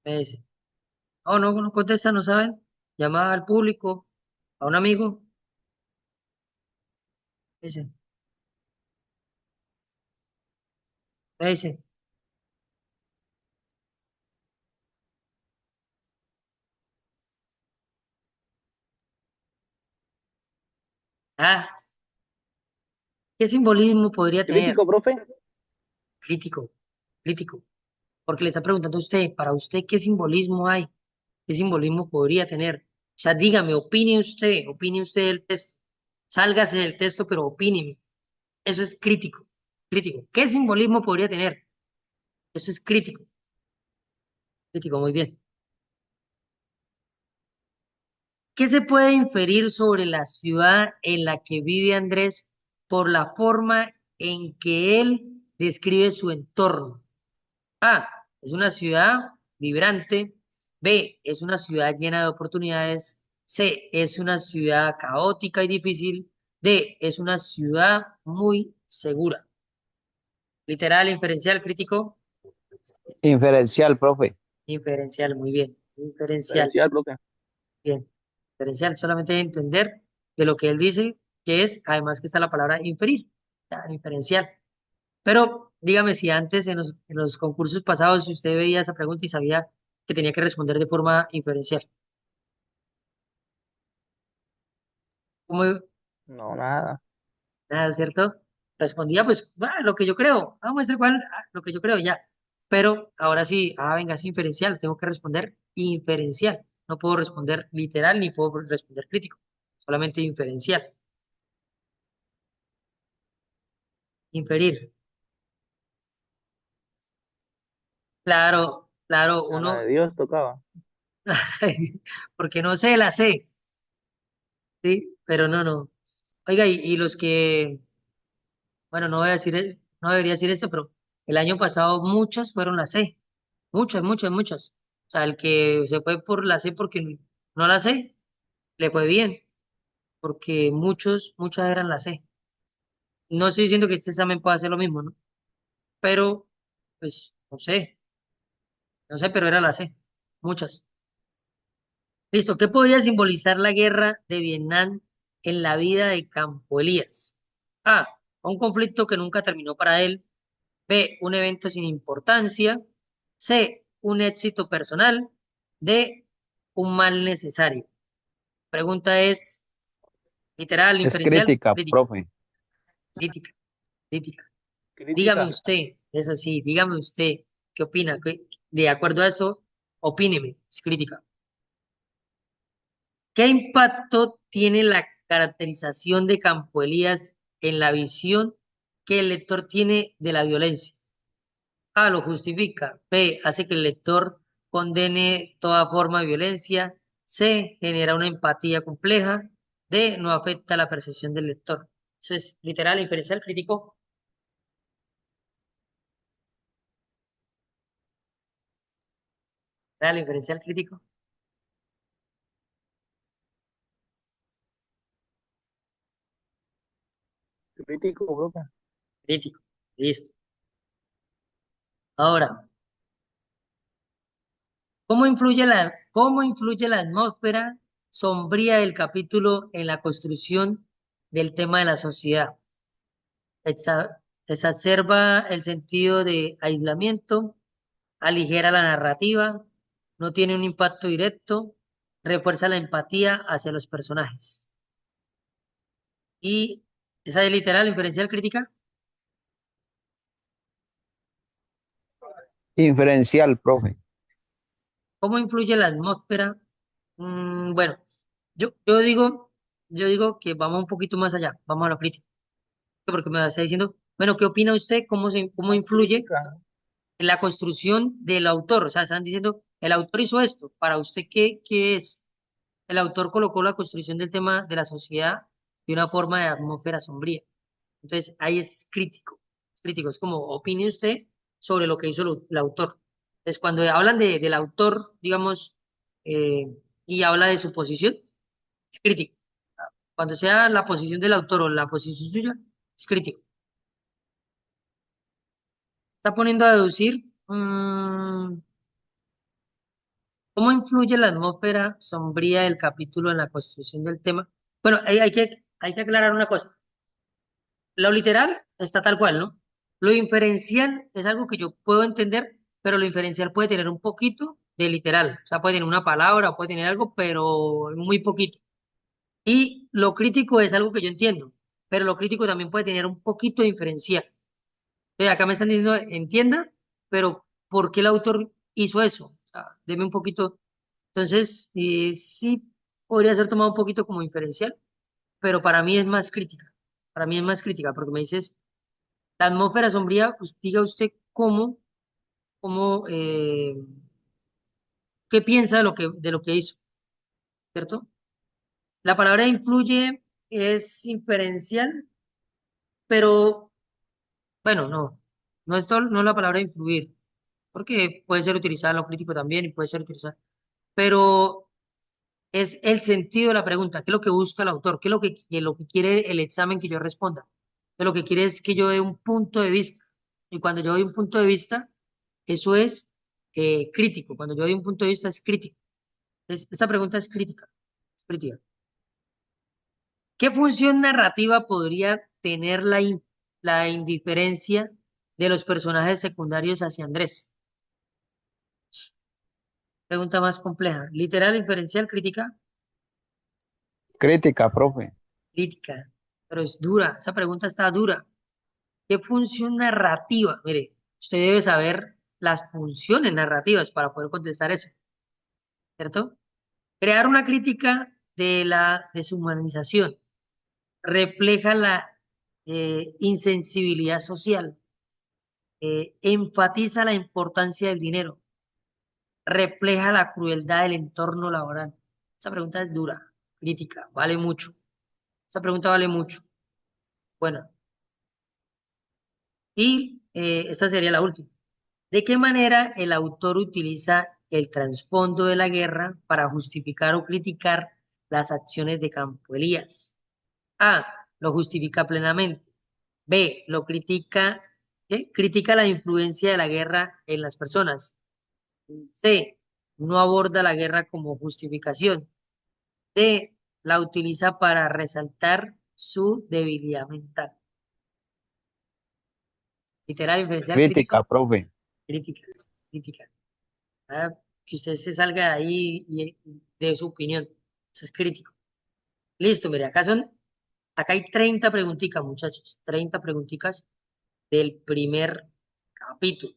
Me dice, oh, no, no contesta, no saben. Llama al público, a un amigo. Me dice, me dice, ah, ¿qué simbolismo podría tener? Crítico, profe. Crítico, crítico. Porque le está preguntando a usted, para usted, ¿qué simbolismo hay? ¿Qué simbolismo podría tener? O sea, dígame, opine usted del texto. Sálgase del texto, pero opíneme. Eso es crítico, crítico. ¿Qué simbolismo podría tener? Eso es crítico, crítico, muy bien. ¿Qué se puede inferir sobre la ciudad en la que vive Andrés por la forma en que él describe su entorno? A, es una ciudad vibrante. B, es una ciudad llena de oportunidades. C, es una ciudad caótica y difícil. D, es una ciudad muy segura. Literal, inferencial, crítico. Inferencial, profe. Inferencial, muy bien. Inferencial, Inferencial, profe. bien. Inferencial, solamente entender de lo que él dice, que es, además que está la palabra inferir, ya, inferencial. Pero dígame si antes en los concursos pasados, si usted veía esa pregunta y sabía que tenía que responder de forma inferencial. ¿Cómo? No, nada. Nada, ¿cierto? Respondía, pues, lo que yo creo. Vamos a ver cuál, lo que yo creo, ya. Pero ahora sí, venga, es inferencial, tengo que responder inferencial. No puedo responder literal ni puedo responder crítico. solamente inferencial. Inferir. Claro, claro, A la uno, de Dios tocaba. porque no sé, la sé, ¿sí? Pero no, no. Oiga, y los que, bueno, no voy a decir, no debería decir esto, pero el año pasado muchas fueron la C. Muchas, muchas, muchas. O sea, el que se fue por la C porque no la sé, le fue bien, porque muchas eran la C. No estoy diciendo que este examen pueda hacer lo mismo, ¿no? Pero, pues, no sé, pero era la C. Muchas. Listo. ¿Qué podría simbolizar la guerra de Vietnam en la vida de Campo Elías? A. Un conflicto que nunca terminó para él. B. Un evento sin importancia. C. Un éxito personal. D. Un mal necesario. Pregunta es literal, Es inferencial, crítica, crítica, profe. crítica, crítica. Dígame Crítica. usted, eso sí, dígame usted, ¿qué opina? De acuerdo a esto, opíneme, es crítica. ¿Qué impacto tiene la caracterización de Campo Elías en la visión que el lector tiene de la violencia? A, lo justifica. B, hace que el lector condene toda forma de violencia. C, genera una empatía compleja. D, no afecta la percepción del lector. Eso es literal, inferencial, crítico. Real, inferencial, crítico. Crítico, profe. Crítico. Listo. Ahora, cómo influye la atmósfera sombría del capítulo en la construcción del tema de la sociedad? Exacerba el sentido de aislamiento, aligera la narrativa, no tiene un impacto directo, refuerza la empatía hacia los personajes. Y esa es literal, inferencial, crítica. Inferencial, profe. ¿Cómo influye la atmósfera? Bueno, yo digo que vamos un poquito más allá, vamos a lo crítico, porque me está diciendo, bueno, ¿qué opina usted? ¿Cómo Más influye crítica. en la construcción del autor? O sea, están diciendo, el autor hizo esto, para usted, ¿qué es? El autor colocó la construcción del tema de la sociedad de una forma de atmósfera sombría. Entonces, ahí es crítico, es como opine usted sobre lo que hizo el autor. Entonces, cuando hablan del autor, digamos, eh, y habla de su posición, es crítico. Cuando sea la posición del autor o la posición suya, es crítico. Está poniendo a deducir, ¿cómo influye la atmósfera sombría del capítulo en la construcción del tema? Bueno, hay que aclarar una cosa. Lo literal está tal cual, ¿no? Lo inferencial es algo que yo puedo entender, pero lo inferencial puede tener un poquito de literal. O sea, puede tener una palabra, puede tener algo, pero muy poquito. Y lo crítico es algo que yo entiendo, pero lo crítico también puede tener un poquito de inferencial. Acá me están diciendo, entienda, pero ¿por qué el autor hizo eso? O sea, deme un poquito. Entonces, sí podría ser tomado un poquito como inferencial, pero para mí es más crítica. Para mí es más crítica, porque me dices, la atmósfera sombría, pues diga usted cómo, qué piensa de lo que hizo, ¿cierto? La palabra influye es inferencial, pero bueno, no es la palabra influir, porque puede ser utilizada en lo crítico también y puede ser utilizada, pero es el sentido de la pregunta, qué es lo que busca el autor, qué es lo que quiere el examen que yo responda. Lo que quiere es que yo dé un punto de vista. Y cuando yo doy un punto de vista, eso es crítico. Cuando yo doy un punto de vista es crítico. Esta pregunta es crítica. Es crítica. ¿Qué función narrativa podría tener la indiferencia de los personajes secundarios hacia Andrés? Pregunta más compleja. Literal, inferencial, crítica. Crítica, profe. Crítica, pero es dura, esa pregunta está dura. ¿Qué función narrativa? Mire, usted debe saber las funciones narrativas para poder contestar eso, ¿cierto? Crear una crítica de la deshumanización, refleja la insensibilidad social, enfatiza la importancia del dinero, refleja la crueldad del entorno laboral. Esa pregunta es dura, crítica, vale mucho. Esa pregunta vale mucho. Bueno, y esta sería la última. ¿De qué manera el autor utiliza el trasfondo de la guerra para justificar o criticar las acciones de Campo Elías? A. Lo justifica plenamente. B. Lo critica, ¿qué? Critica la influencia de la guerra en las personas. C. No aborda la guerra como justificación. D. La utiliza para resaltar su debilidad mental. Literal, inferencial, Crítica, crítico, profe. crítica, crítica. Ah, que usted se salga de ahí y de su opinión. Eso es crítico. Listo, mire, acá hay 30 preguntitas, muchachos. 30 preguntitas del primer capítulo.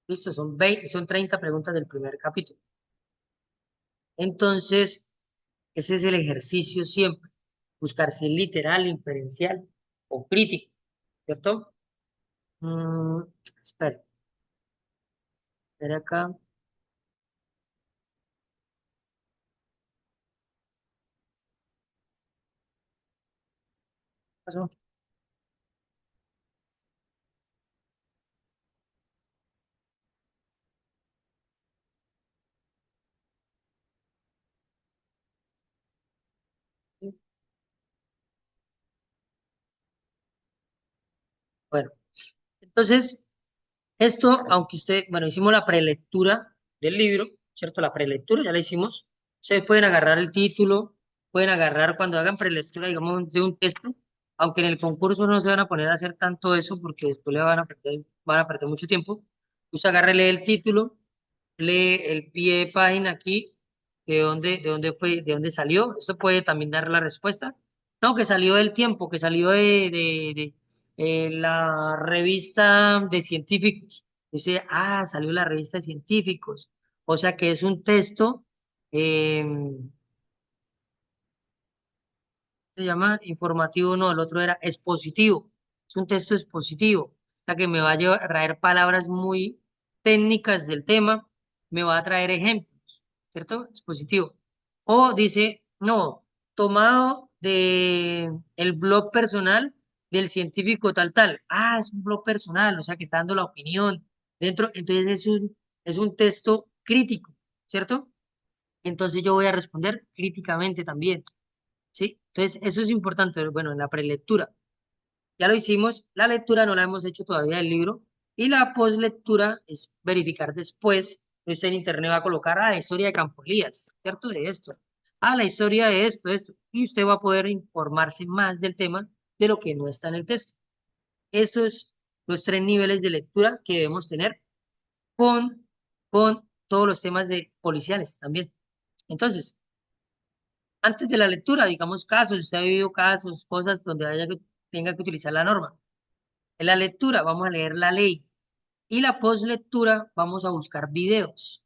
Listo, son 30 preguntas del primer capítulo. Entonces, ese es el ejercicio siempre. Buscar si es literal, inferencial o crítico, ¿cierto? Mm, espera, espera acá. Pasó. Bueno, entonces, esto, aunque usted, bueno, hicimos la prelectura del libro, ¿cierto? La prelectura ya la hicimos. Ustedes pueden agarrar el título, pueden agarrar cuando hagan prelectura, digamos, de un texto, aunque en el concurso no se van a poner a hacer tanto eso porque después le van a perder mucho tiempo. Usted agarre, lee el título, lee el pie de página aquí, de dónde fue, de dónde salió. Esto puede también dar la respuesta. No, que salió del tiempo, que salió de la revista de científicos. Dice, salió la revista de científicos. O sea que es un texto, eh, se llama informativo, no, el otro era expositivo. Es un texto expositivo. O sea que me va a a traer palabras muy técnicas del tema, me va a traer ejemplos, ¿cierto? Expositivo. O dice, no, tomado de el blog personal del científico tal, tal. Es un blog personal, o sea que está dando la opinión dentro. Entonces es un texto crítico, ¿cierto? Entonces yo voy a responder críticamente también. ¿Sí? Entonces, eso es importante, bueno, en la prelectura. Ya lo hicimos, la lectura no la hemos hecho todavía del libro, y la poslectura es verificar después, usted en internet va a colocar, la historia de Campo Elías, ¿cierto? De esto, la historia de esto, y usted va a poder informarse más del tema de lo que no está en el texto. Estos los 3 niveles de lectura que debemos tener con, con todos los temas de policiales también. Entonces, antes de la lectura, digamos casos, usted ha vivido casos, cosas donde tenga que utilizar la norma. En la lectura vamos a leer la ley y la postlectura vamos a buscar videos,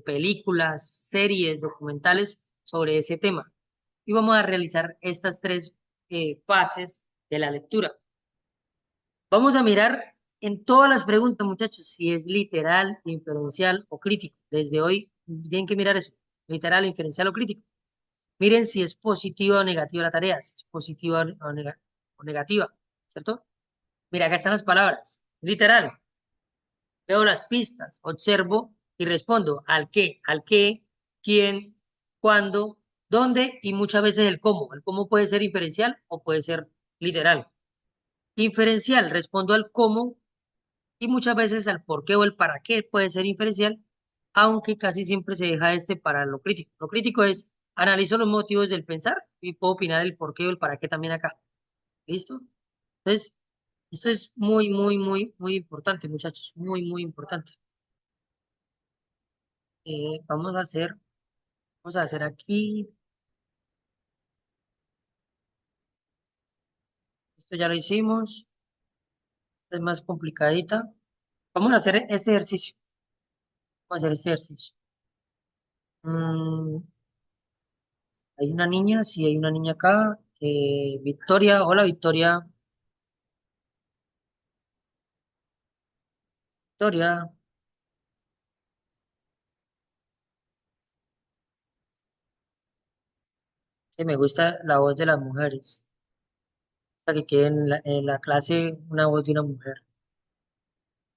películas, series, documentales sobre ese tema. Y vamos a realizar estas 3 fases de la lectura. Vamos a mirar en todas las preguntas, muchachos, si es literal, inferencial o crítico. Desde hoy tienen que mirar eso, literal, inferencial o crítico. Miren si es positiva o negativa la tarea, si es positiva o negativa, ¿cierto? Mira, acá están las palabras. Literal, veo las pistas, observo y respondo al qué, quién, cuándo, dónde y muchas veces el cómo. El cómo puede ser inferencial o puede ser literal. Inferencial, respondo al cómo y muchas veces al por qué o el para qué puede ser inferencial, aunque casi siempre se deja para lo crítico. Lo crítico es analizo los motivos del pensar y puedo opinar el por qué o el para qué también acá. ¿Listo? Entonces, esto es muy, muy, muy, muy importante, muchachos, muy, muy importante. Eh, vamos a hacer, vamos a hacer aquí, esto ya lo hicimos, es más complicadita. Vamos a hacer este ejercicio, vamos a hacer este ejercicio. Mm, Hay una niña, sí, hay una niña acá. Victoria, hola Victoria. Victoria, sí, me gusta la voz de las mujeres. Para que quede en la clase una voz de una mujer.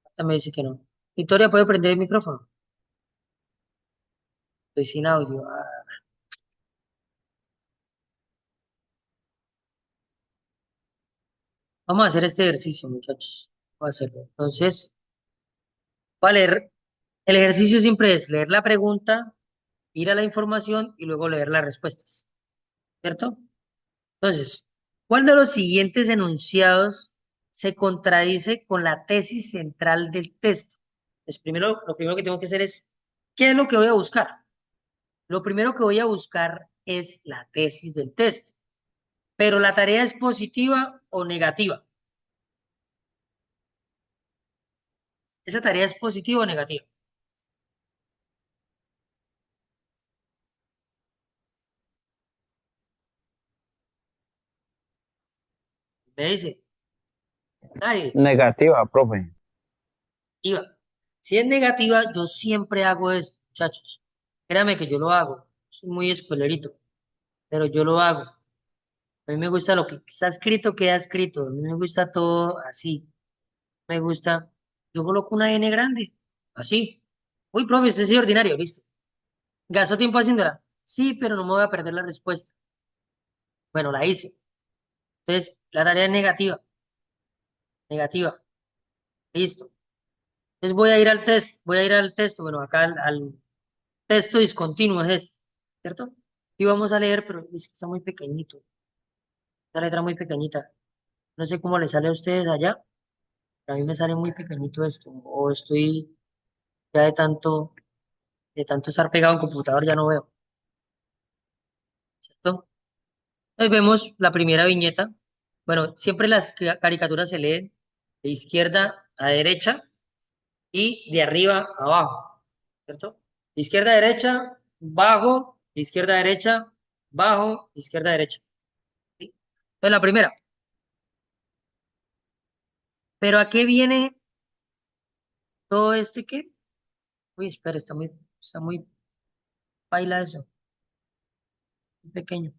Esta me dice que no. Victoria, ¿puede prender el micrófono? Estoy sin audio. Vamos a hacer este ejercicio, muchachos. Vamos a hacerlo. Entonces, voy a leer. El ejercicio siempre es leer la pregunta, ir a la información y luego leer las respuestas. ¿Cierto? Entonces, ¿cuál de los siguientes enunciados se contradice con la tesis central del texto? Pues primero, lo primero que tengo que hacer es, ¿qué es lo que voy a buscar? Lo primero que voy a buscar es la tesis del texto, pero la tarea es positiva o negativa. Esa tarea es positiva o negativa. Me dice, nadie, Negativa, profe. negativa. Si es negativa, yo siempre hago esto, muchachos. Créame que yo lo hago. Soy muy escuelerito, pero yo lo hago. A mí me gusta lo que está escrito, queda escrito. A mí me gusta todo así. Me gusta. Yo coloco una N grande, así. Uy, profe, usted es ordinario, listo. ¿Gastó tiempo haciéndola? Sí, pero no me voy a perder la respuesta. Bueno, la hice. Entonces, la tarea es negativa, negativa. Listo. Entonces voy a ir al test, voy a ir al texto, bueno, acá al texto discontinuo es este, ¿cierto? Y vamos a leer, pero es que está muy pequeñito, esta letra muy pequeñita. No sé cómo le sale a ustedes allá, pero a mí me sale muy pequeñito esto, o estoy ya de tanto estar pegado en computador, ya no veo, ¿cierto? Entonces vemos la primera viñeta. Bueno, siempre las caricaturas se leen de izquierda a derecha y de arriba a abajo, ¿cierto? Izquierda a derecha, bajo, izquierda a derecha, bajo, izquierda a derecha. ¿Sí? Entonces la primera. ¿Pero a qué viene todo este qué? Uy, espera, está muy paila eso, muy pequeño.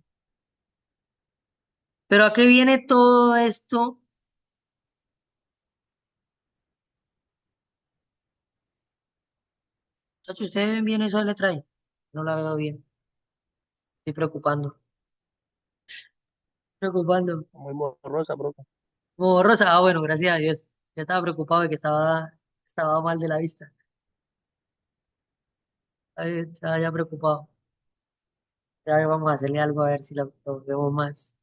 ¿Pero a qué viene todo esto? Chacho, ¿ustedes ven bien esa letra ahí? No la veo bien, estoy preocupando. Muy borrosa, profe. Como Rosa, ah, bueno, gracias a Dios. Ya estaba preocupado de que estaba mal de la vista. Ay, estaba ya preocupado. Ya vamos a hacerle algo a ver si lo vemos más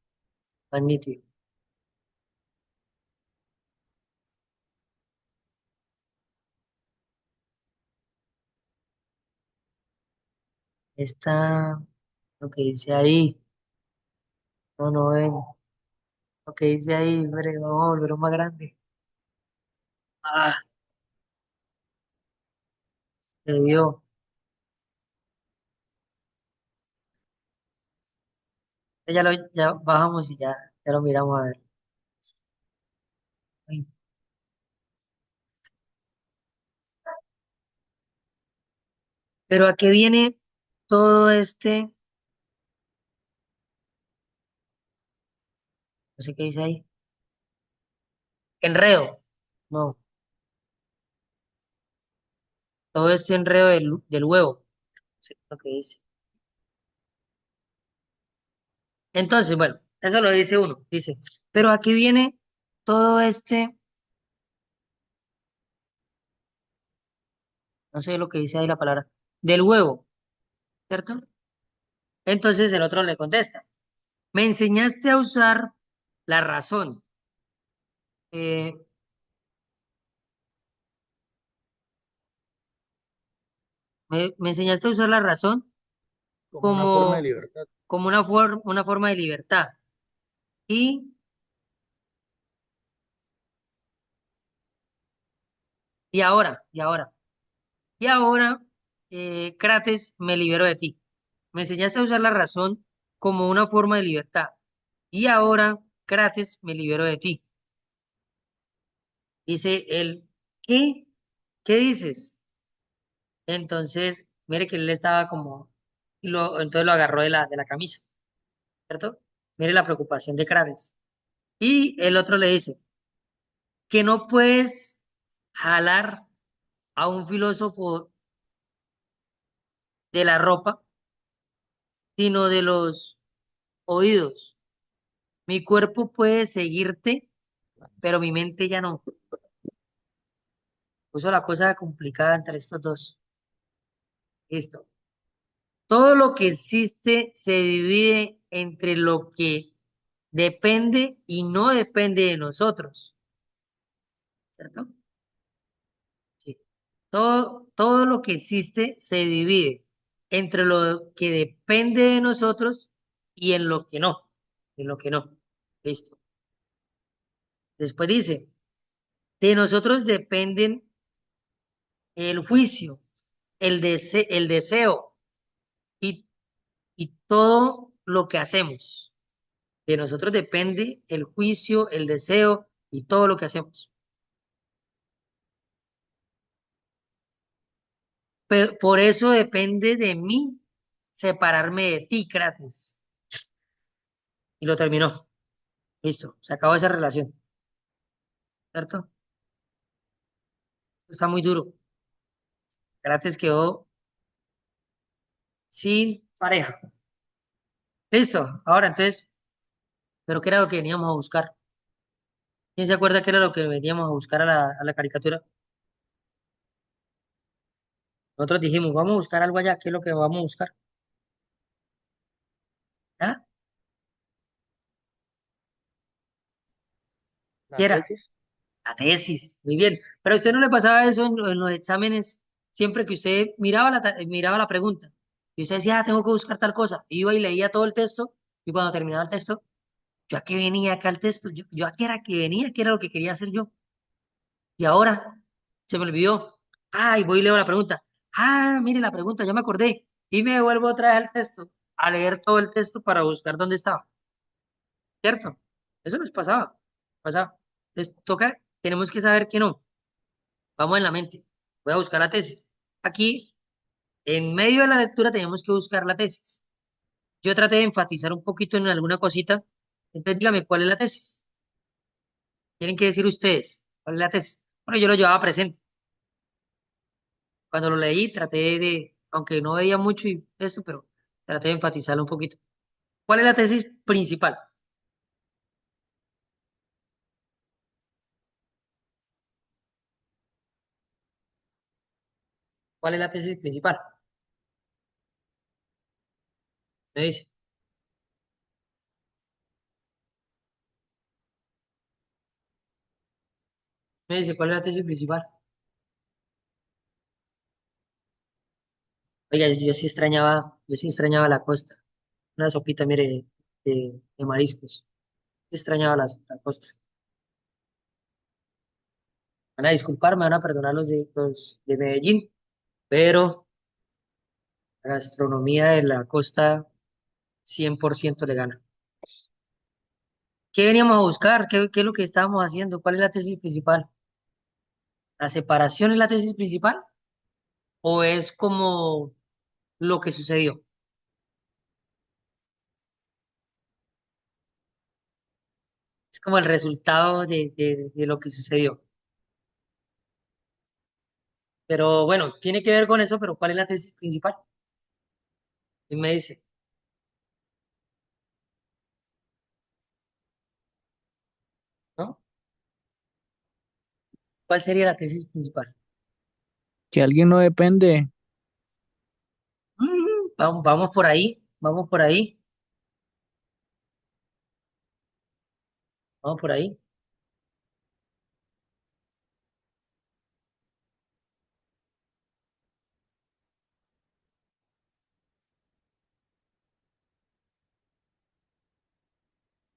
nítido. Está lo que dice ahí. No, no ven. Lo que dice ahí, hombre, vamos a volverlo más grande. Ah, se vio. Ya bajamos y ya lo miramos a ver. Ay, pero ¿a qué viene todo este? No sé qué dice ahí. Enredo. No, todo este enredo del huevo. No sé lo que dice. Entonces, bueno, eso lo dice uno. Dice, pero ¿a qué viene todo este? No sé lo que dice ahí la palabra. Del huevo, ¿cierto? Entonces el otro le contesta, me enseñaste a usar la razón. Eh, me enseñaste a usar la razón Como una forma de como, libertad. como una forma de libertad. Y, y ahora, Crates, me libero de ti. Me enseñaste a usar la razón como una forma de libertad. Y ahora, Crates, me libero de ti. Dice él, ¿qué? ¿Qué dices? Entonces, mire que él estaba como, entonces lo agarró de la camisa, ¿cierto? Mire la preocupación de Crates. Y el otro le dice, que no puedes jalar a un filósofo de la ropa, sino de los oídos. Mi cuerpo puede seguirte, pero mi mente ya no. Puso la cosa complicada entre estos dos. Listo. Todo lo que existe se divide entre lo que depende y no depende de nosotros, ¿cierto? Sí. Todo lo que existe se divide entre lo que depende de nosotros y en lo que no, en lo que no. Listo. Después dice, de nosotros dependen el juicio, el deseo y, y todo lo que hacemos. De nosotros depende el juicio, el deseo y todo lo que hacemos. Por eso depende de mí separarme de ti, Krates. Y lo terminó. Listo, se acabó esa relación, ¿cierto? Está muy duro. Krates quedó sin pareja. Listo, ahora entonces, ¿pero qué era lo que veníamos a buscar? ¿Quién se acuerda qué era lo que veníamos a buscar a a la caricatura? Nosotros dijimos, vamos a buscar algo allá, ¿qué es lo que vamos a buscar? ¿Ah? La ¿Qué era? tesis, La tesis, muy bien. Pero a usted no le pasaba eso en los exámenes, siempre que usted miraba la pregunta y usted decía, tengo que buscar tal cosa. Iba y leía todo el texto y cuando terminaba el texto, ¿yo a qué venía acá el texto? ¿Yo a qué era que venía? ¿Qué era lo que quería hacer yo? Y ahora se me olvidó. Ah, y voy y leo la pregunta. Ah, mire la pregunta, ya me acordé. Y me vuelvo otra vez al texto, a leer todo el texto para buscar dónde estaba. ¿Cierto? Eso nos pasaba. Entonces, tenemos que saber que no. Vamos en la mente. Voy a buscar la tesis. Aquí, en medio de la lectura, tenemos que buscar la tesis. Yo traté de enfatizar un poquito en alguna cosita. Entonces, dígame, ¿cuál es la tesis? Tienen que decir ustedes, ¿cuál es la tesis? Bueno, yo lo llevaba presente. Cuando lo leí, aunque no veía mucho y esto, pero traté de enfatizarlo un poquito. ¿Cuál es la tesis principal? ¿Cuál es la tesis principal? Me dice, ¿cuál es la tesis principal? Oiga, yo sí extrañaba la costa. Una sopita, mire, de mariscos. Extrañaba la costa. Van a disculpar, me van a perdonar los de Medellín, pero la gastronomía de la costa 100% le gana. ¿Qué veníamos a buscar? ¿Qué es lo que estábamos haciendo? ¿Cuál es la tesis principal? ¿La separación es la tesis principal o es como lo que sucedió? Es como el resultado de lo que sucedió. Pero bueno, tiene que ver con eso, pero ¿cuál es la tesis principal? Y me dice, ¿no? ¿Cuál sería la tesis principal? Que alguien no depende. Vamos por ahí, vamos por ahí, vamos por ahí.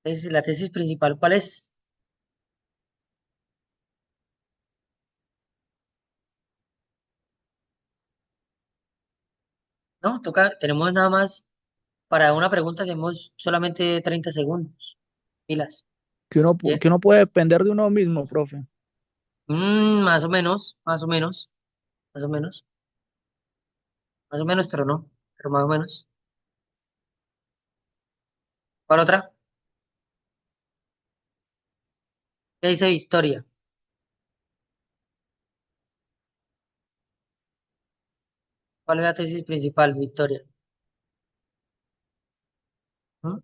La tesis principal, ¿cuál es? ¿No? Tenemos nada más. Para una pregunta tenemos solamente 30 segundos. Pilas. Bien. Que uno puede depender de uno mismo, profe. Más o menos, más o menos, más o menos, más o menos, pero no, pero más o menos. ¿Cuál otra? ¿Qué dice Victoria? ¿Cuál es la tesis principal, Victoria? ¿Mm?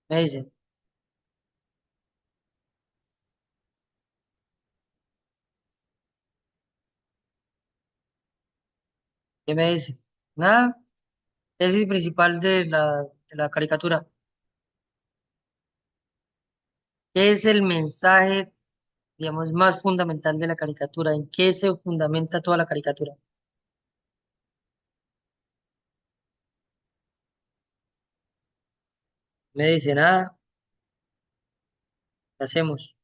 Me dice, ¿qué me dice? Nada, tesis principal de la caricatura. ¿Qué es el mensaje, digamos, más fundamental de la caricatura? ¿En qué se fundamenta toda la caricatura? Me dice, nada, ¿qué hacemos?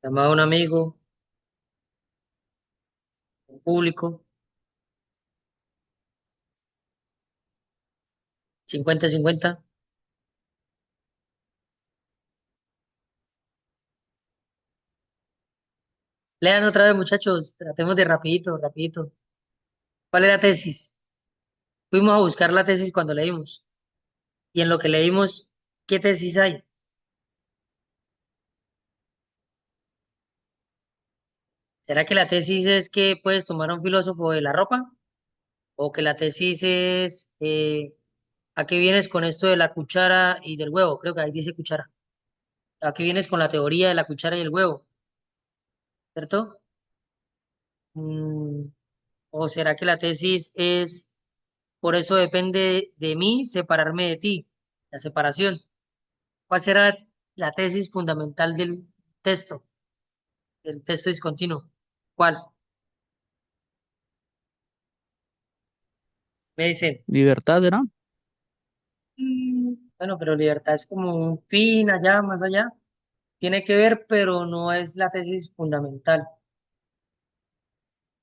Llamar a un amigo, un público, 50-50. Lean otra vez, muchachos, tratemos de rapidito, rapidito. ¿Cuál es la tesis? Fuimos a buscar la tesis cuando leímos. Y en lo que leímos, ¿qué tesis hay? ¿Será que la tesis es que puedes tomar a un filósofo de la ropa? ¿O que la tesis es a qué vienes con esto de la cuchara y del huevo? Creo que ahí dice cuchara. ¿A qué vienes con la teoría de la cuchara y el huevo? ¿Cierto? Mm, ¿O será que la tesis es, por eso depende de mí separarme de ti? La separación. ¿Cuál será la tesis fundamental texto, del texto discontinuo? ¿Cuál? Me dicen. ¿Libertad será? Bueno, pero libertad es como un fin allá, más allá. Tiene que ver, pero no es la tesis fundamental.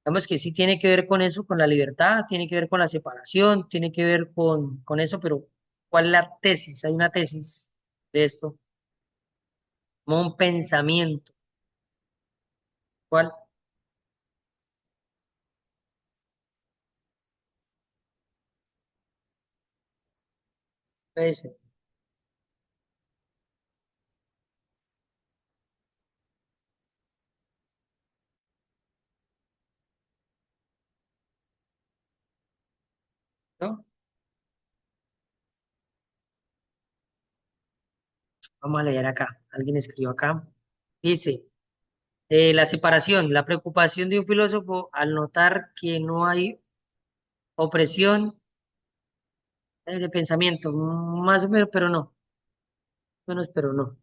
Digamos que sí tiene que ver con eso, con la libertad, tiene que ver con la separación, tiene que ver con eso, pero ¿cuál es la tesis? Hay una tesis de esto, como un pensamiento. ¿Cuál? Pues, ¿no? Vamos a leer acá. Alguien escribió acá. Dice, la separación, la preocupación de un filósofo al notar que no hay opresión de pensamiento, más o menos, pero no, menos, pero no.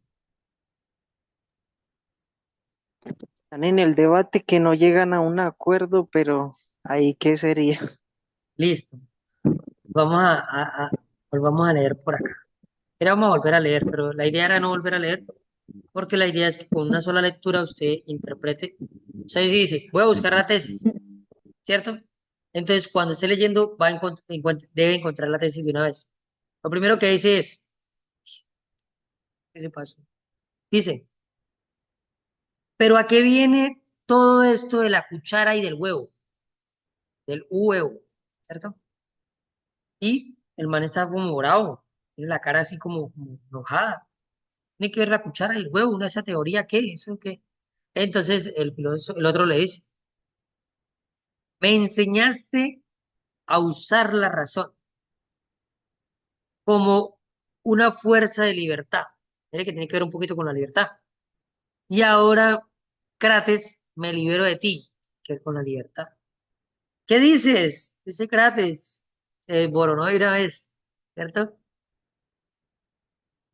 Están en el debate que no llegan a un acuerdo, pero ahí qué sería. Listo. Vamos volvamos a leer por acá. Era vamos a volver a leer, pero la idea era no volver a leer, porque la idea es que con una sola lectura usted interprete. O sea, si dice, voy a buscar la tesis, ¿cierto? Entonces, cuando esté leyendo, debe encontrar la tesis de una vez. Lo primero que dice es, ¿qué se pasó? Dice, pero ¿a qué viene todo esto de la cuchara y del huevo? Del huevo, ¿cierto? Y el man está como bravo, tiene la cara así como enojada. Tiene que ver la cuchara y el huevo, ¿una esa teoría qué? ¿Eso qué? Entonces el otro le dice, me enseñaste a usar la razón como una fuerza de libertad. Mire que tiene que ver un poquito con la libertad. Y ahora, Crates, me libero de ti, que ver con la libertad. ¿Qué dices? Dice Crates, se desboronó de una vez, ¿cierto?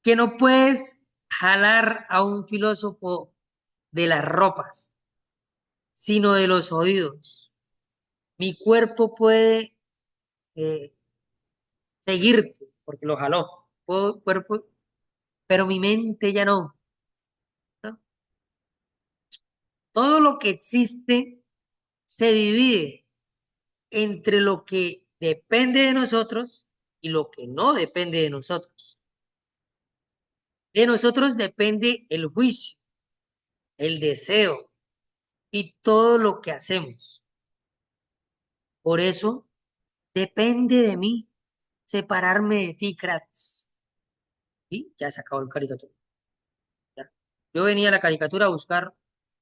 Que no puedes jalar a un filósofo de las ropas. sino de los oídos. Mi cuerpo puede eh, seguirte, porque lo jaló, cuerpo, pero mi mente ya no, ¿no? Todo lo que existe se divide entre lo que depende de nosotros y lo que no depende de nosotros. De nosotros depende el juicio, el deseo y todo lo que hacemos. Por eso depende de mí separarme de ti, Kratos. Y ya se acabó el caricatura. Ya. Yo venía a la caricatura a buscar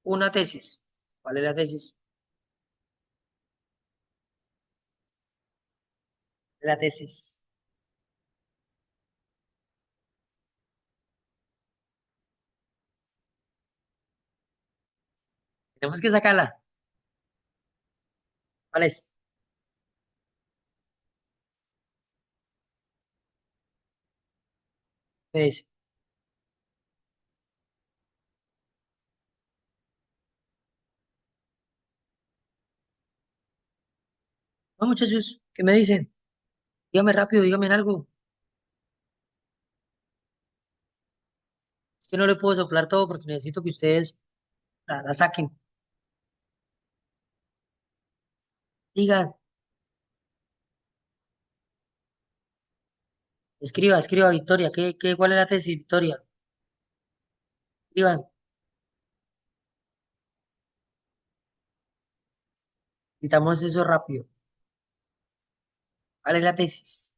una tesis. ¿Cuál es la tesis? La tesis. Tenemos que sacarla. ¿Cuál es? Me dice. No, muchachos, ¿qué me dicen? Dígame rápido, dígame en algo. Es que no le puedo soplar todo porque necesito que ustedes la saquen. Digan, escriba, Victoria. ¿Cuál es la tesis, Victoria? Escriban, quitamos eso rápido. ¿Cuál es la tesis?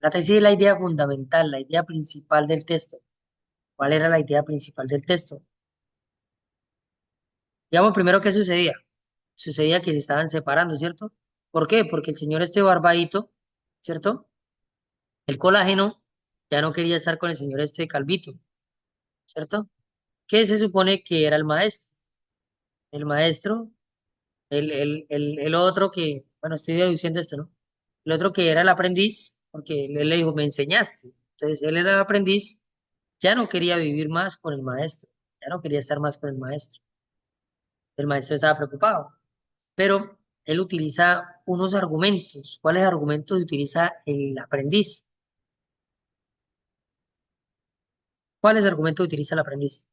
La tesis es la idea fundamental, la idea principal del texto. ¿Cuál era la idea principal del texto? Digamos primero qué sucedía. Sucedía que se estaban separando, ¿cierto? ¿Por qué? Porque el señor este barbadito, ¿cierto? El colágeno ya no quería estar con el señor este calvito, ¿cierto? ¿Qué se supone que era el maestro? El maestro, el otro que, bueno, estoy deduciendo esto, ¿no? El otro que era el aprendiz, porque él le dijo, me enseñaste. Entonces él era el aprendiz, ya no quería vivir más con el maestro, ya no quería estar más con el maestro. El maestro estaba preocupado, pero él utiliza unos argumentos. ¿Cuáles argumentos utiliza el aprendiz? ¿Cuáles argumentos utiliza el aprendiz?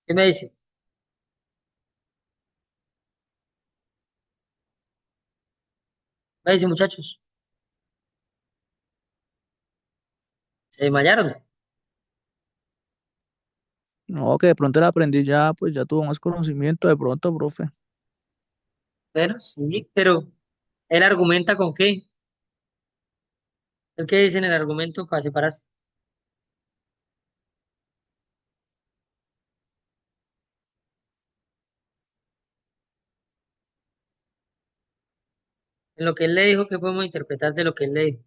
¿Qué me dice? Me dice, muchachos, se desmayaron. No, que de pronto el aprendiz ya, pues ya tuvo más conocimiento de pronto, profe. Pero sí, pero él argumenta con qué. ¿El qué dice en el argumento para separarse? En lo que él le dijo, ¿qué podemos interpretar de lo que él le dijo?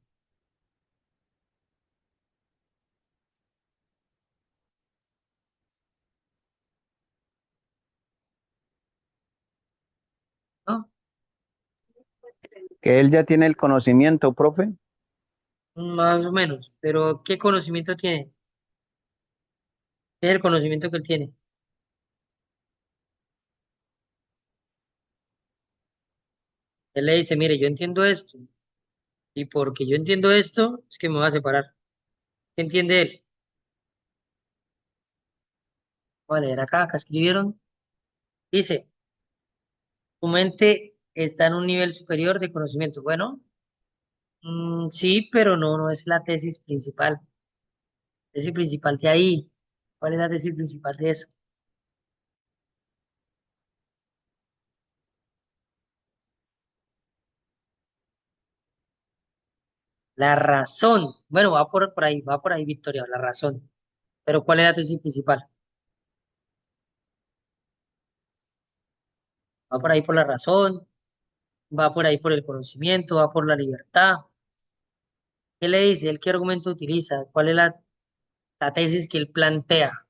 ¿No? Que él ya tiene el conocimiento, profe. Más o menos. Pero ¿qué conocimiento tiene? ¿Qué es el conocimiento que él tiene? Él le dice, mire, yo entiendo esto. Y porque yo entiendo esto, es que me voy a separar. ¿Qué entiende él? Vale, leer acá, acá escribieron. Dice, tu mente está en un nivel superior de conocimiento. Bueno, sí, pero no es la tesis principal. Tesis principal de ahí. ¿Cuál es la tesis principal de eso? La razón. Bueno, va por ahí, Victoria, la razón. Pero ¿cuál es la tesis principal? Va por ahí por la razón, va por ahí por el conocimiento, va por la libertad. ¿Qué le dice? ¿Él qué argumento utiliza? ¿Cuál es la tesis que él plantea?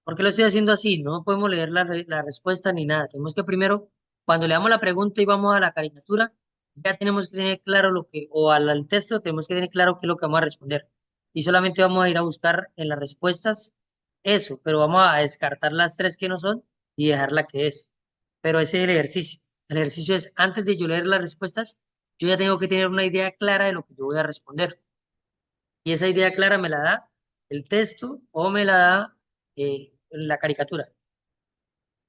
¿Por qué lo estoy haciendo así? No podemos leer la respuesta ni nada. Tenemos que primero, cuando leamos la pregunta y vamos a la caricatura, ya tenemos que tener claro lo que, o al texto, tenemos que tener claro qué es lo que vamos a responder. Y solamente vamos a ir a buscar en las respuestas eso, pero vamos a descartar las tres que no son y dejar la que es. Pero ese es el ejercicio. El ejercicio es, antes de yo leer las respuestas, yo ya tengo que tener una idea clara de lo que yo voy a responder. Y esa idea clara me la da el texto o me la da la caricatura.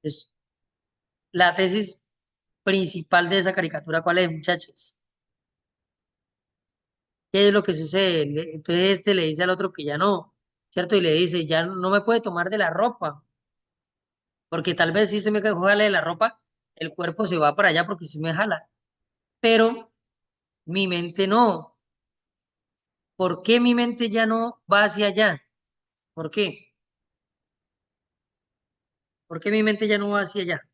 Es la tesis principal de esa caricatura, ¿cuál es, muchachos? ¿Qué es lo que sucede? Entonces este le dice al otro que ya no, ¿cierto? Y le dice, ya no me puede tomar de la ropa, porque tal vez si usted me jala de la ropa, el cuerpo se va para allá porque usted me jala, pero mi mente no. ¿Por qué mi mente ya no va hacia allá? ¿Por qué? ¿Por qué mi mente ya no va hacia allá?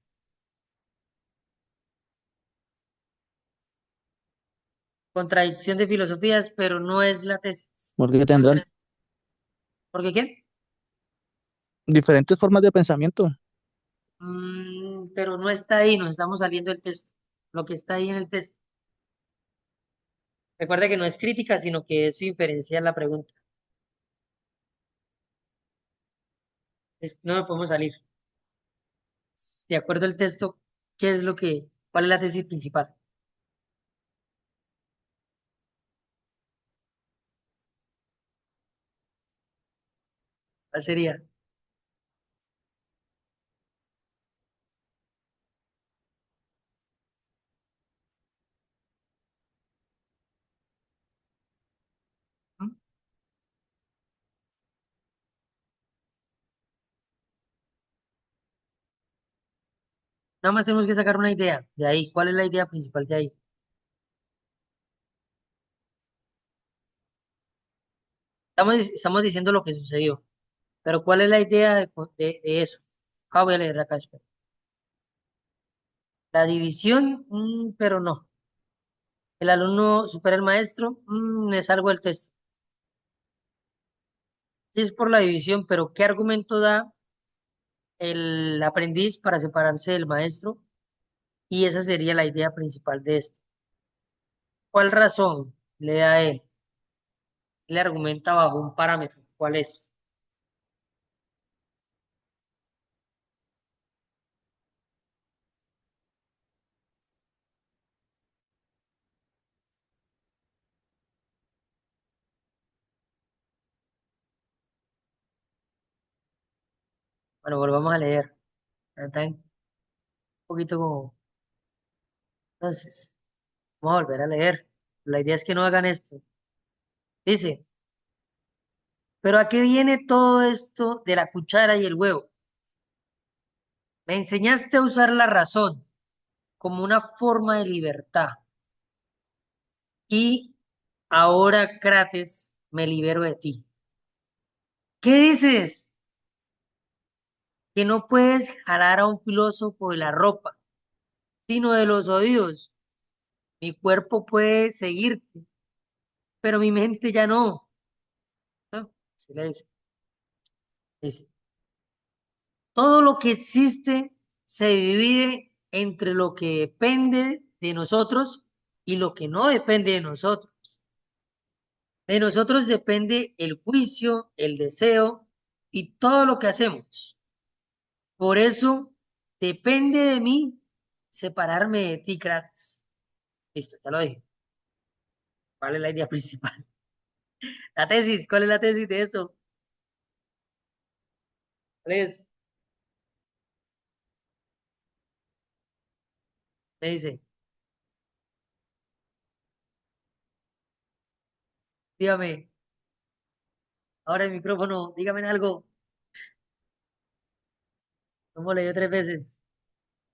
Contradicción de filosofías, pero no es la tesis. Porque tendrán ¿Por qué qué? diferentes formas de pensamiento. Pero no está ahí, nos estamos saliendo del texto. Lo que está ahí en el texto. Recuerda que no es crítica, sino que es inferencial la pregunta. No me podemos salir. De acuerdo al texto, ¿qué es lo que, cuál es la tesis principal? ¿Cuál sería? ¿Mm? Nada más tenemos que sacar una idea de ahí. ¿Cuál es la idea principal de ahí? Estamos diciendo lo que sucedió, pero ¿cuál es la idea de eso? Ah, voy a leer acá, espera. La división, pero no. El alumno supera al maestro, es algo del texto. Sí es por la división, pero ¿qué argumento da el aprendiz para separarse del maestro? Y esa sería la idea principal de esto. ¿Cuál razón le da a él? Le argumenta bajo un parámetro. ¿Cuál es? Bueno, volvamos a leer. Está un poquito como... Entonces, vamos a volver a leer. La idea es que no hagan esto. Dice, ¿pero a qué viene todo esto de la cuchara y el huevo? Me enseñaste a usar la razón como una forma de libertad. Y ahora, Crates, me libero de ti. ¿Qué dices? Que no puedes jalar a un filósofo de la ropa, sino de los oídos. Mi cuerpo puede seguirte, pero mi mente ya no. ¿No? Así le dice. Dice, todo lo que existe se divide entre lo que depende de nosotros y lo que no depende de nosotros. De nosotros depende el juicio, el deseo y todo lo que hacemos. Por eso depende de mí separarme de ti, Kratos. Listo, ya lo dije. ¿Cuál es la idea principal? La tesis, ¿cuál es la tesis de eso? ¿Cuál es? Me dice, dígame, ahora el micrófono, dígame algo. ¿Cómo leyó tres veces?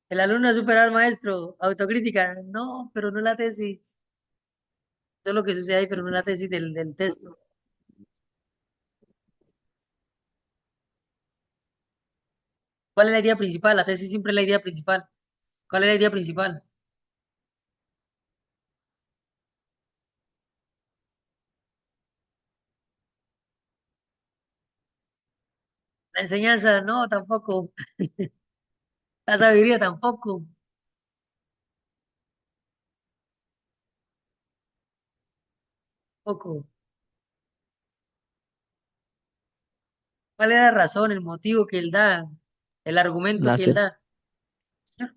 El alumno ha superado al maestro. Autocrítica. No, pero no la tesis. Eso es lo que sucede ahí, pero no la tesis del texto. ¿Cuál es la idea principal? La tesis siempre es la idea principal. ¿Cuál es la idea principal? La enseñanza, no, tampoco. La sabiduría, tampoco. Tampoco. ¿Cuál es la razón, el motivo que él da, el argumento La que él C. da? Señor,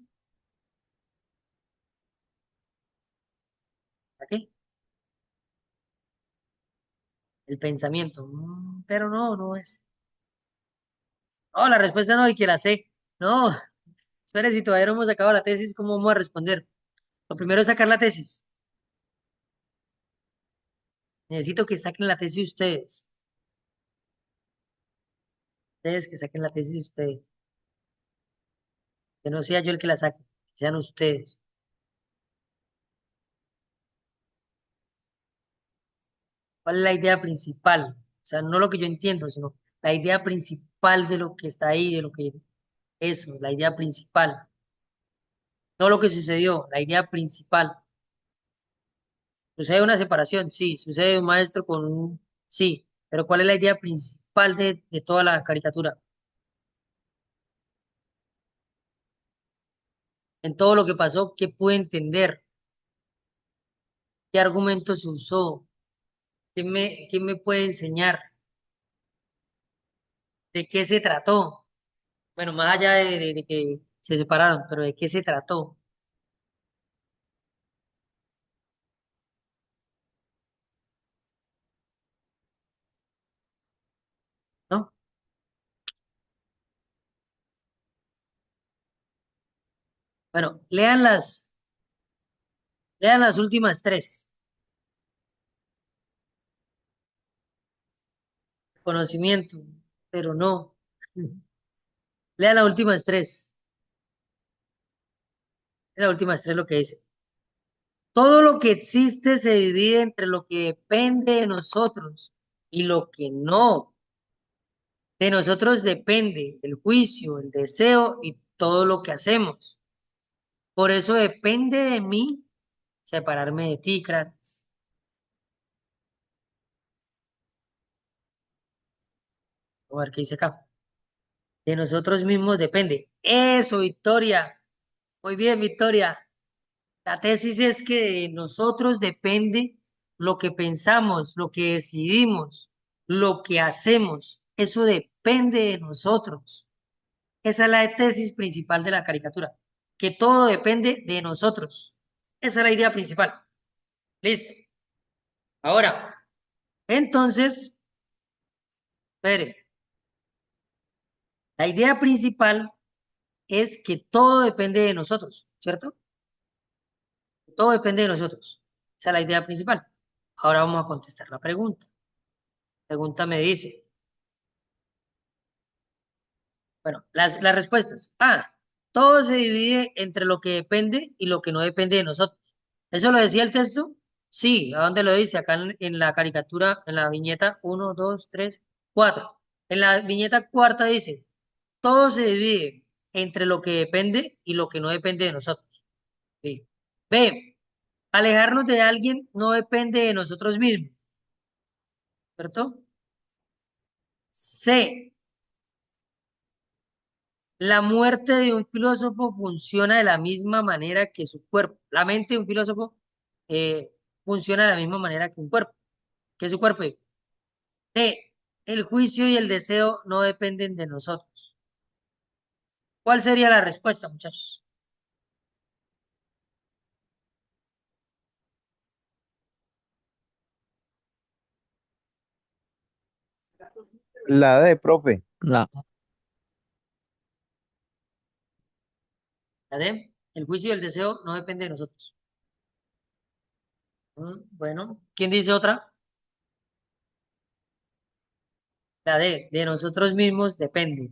¿para qué? El pensamiento. Pero no, no es. No, la respuesta no, y que la sé. No, espere, si todavía no hemos sacado la tesis, ¿cómo vamos a responder? Lo primero es sacar la tesis. Necesito que saquen la tesis ustedes. Ustedes que saquen la tesis ustedes. Que no sea yo el que la saque, que sean ustedes. ¿Cuál es la idea principal? O sea, no lo que yo entiendo, sino la idea principal de lo que está ahí, de lo que eso, la idea principal. No lo que sucedió, la idea principal. Sucede una separación, sí. Sucede un maestro con un, sí. Pero ¿cuál es la idea principal de toda la caricatura? En todo lo que pasó, ¿qué pude entender? ¿Qué argumentos se usó? Qué me puede enseñar? ¿De qué se trató? Bueno, más allá de que se separaron, pero ¿de qué se trató? ¿No? Bueno, lean las últimas tres. Conocimiento, pero no. Lean las últimas tres. Lean las últimas tres lo que dice. Todo lo que existe se divide entre lo que depende de nosotros y lo que no. De nosotros depende el juicio, el deseo y todo lo que hacemos. Por eso depende de mí separarme de ti, Kratos. A ver qué dice acá. De nosotros mismos depende. Eso, Victoria. Muy bien, Victoria. La tesis es que de nosotros depende lo que pensamos, lo que decidimos, lo que hacemos. Eso depende de nosotros. Esa es la tesis principal de la caricatura, que todo depende de nosotros. Esa es la idea principal. Listo. Ahora, entonces, espere, la idea principal es que todo depende de nosotros, ¿cierto? Todo depende de nosotros. Esa es la idea principal. Ahora vamos a contestar la pregunta. La pregunta me dice, bueno, las respuestas. A, todo se divide entre lo que depende y lo que no depende de nosotros. ¿Eso lo decía el texto? Sí, ¿a dónde lo dice? Acá en la caricatura, en la viñeta uno, 2, 3, 4. En la viñeta cuarta dice, todo se divide entre lo que depende y lo que no depende de nosotros. Sí. B, alejarnos de alguien no depende de nosotros mismos, ¿cierto? C, la muerte de un filósofo funciona de la misma manera que su cuerpo. La mente de un filósofo funciona de la misma manera que un cuerpo, que su cuerpo. D, el juicio y el deseo no dependen de nosotros. ¿Cuál sería la respuesta, muchachos? La D, profe. La, La D, el juicio y el deseo no dependen de nosotros. Bueno, ¿quién dice otra? La D, de nosotros mismos depende.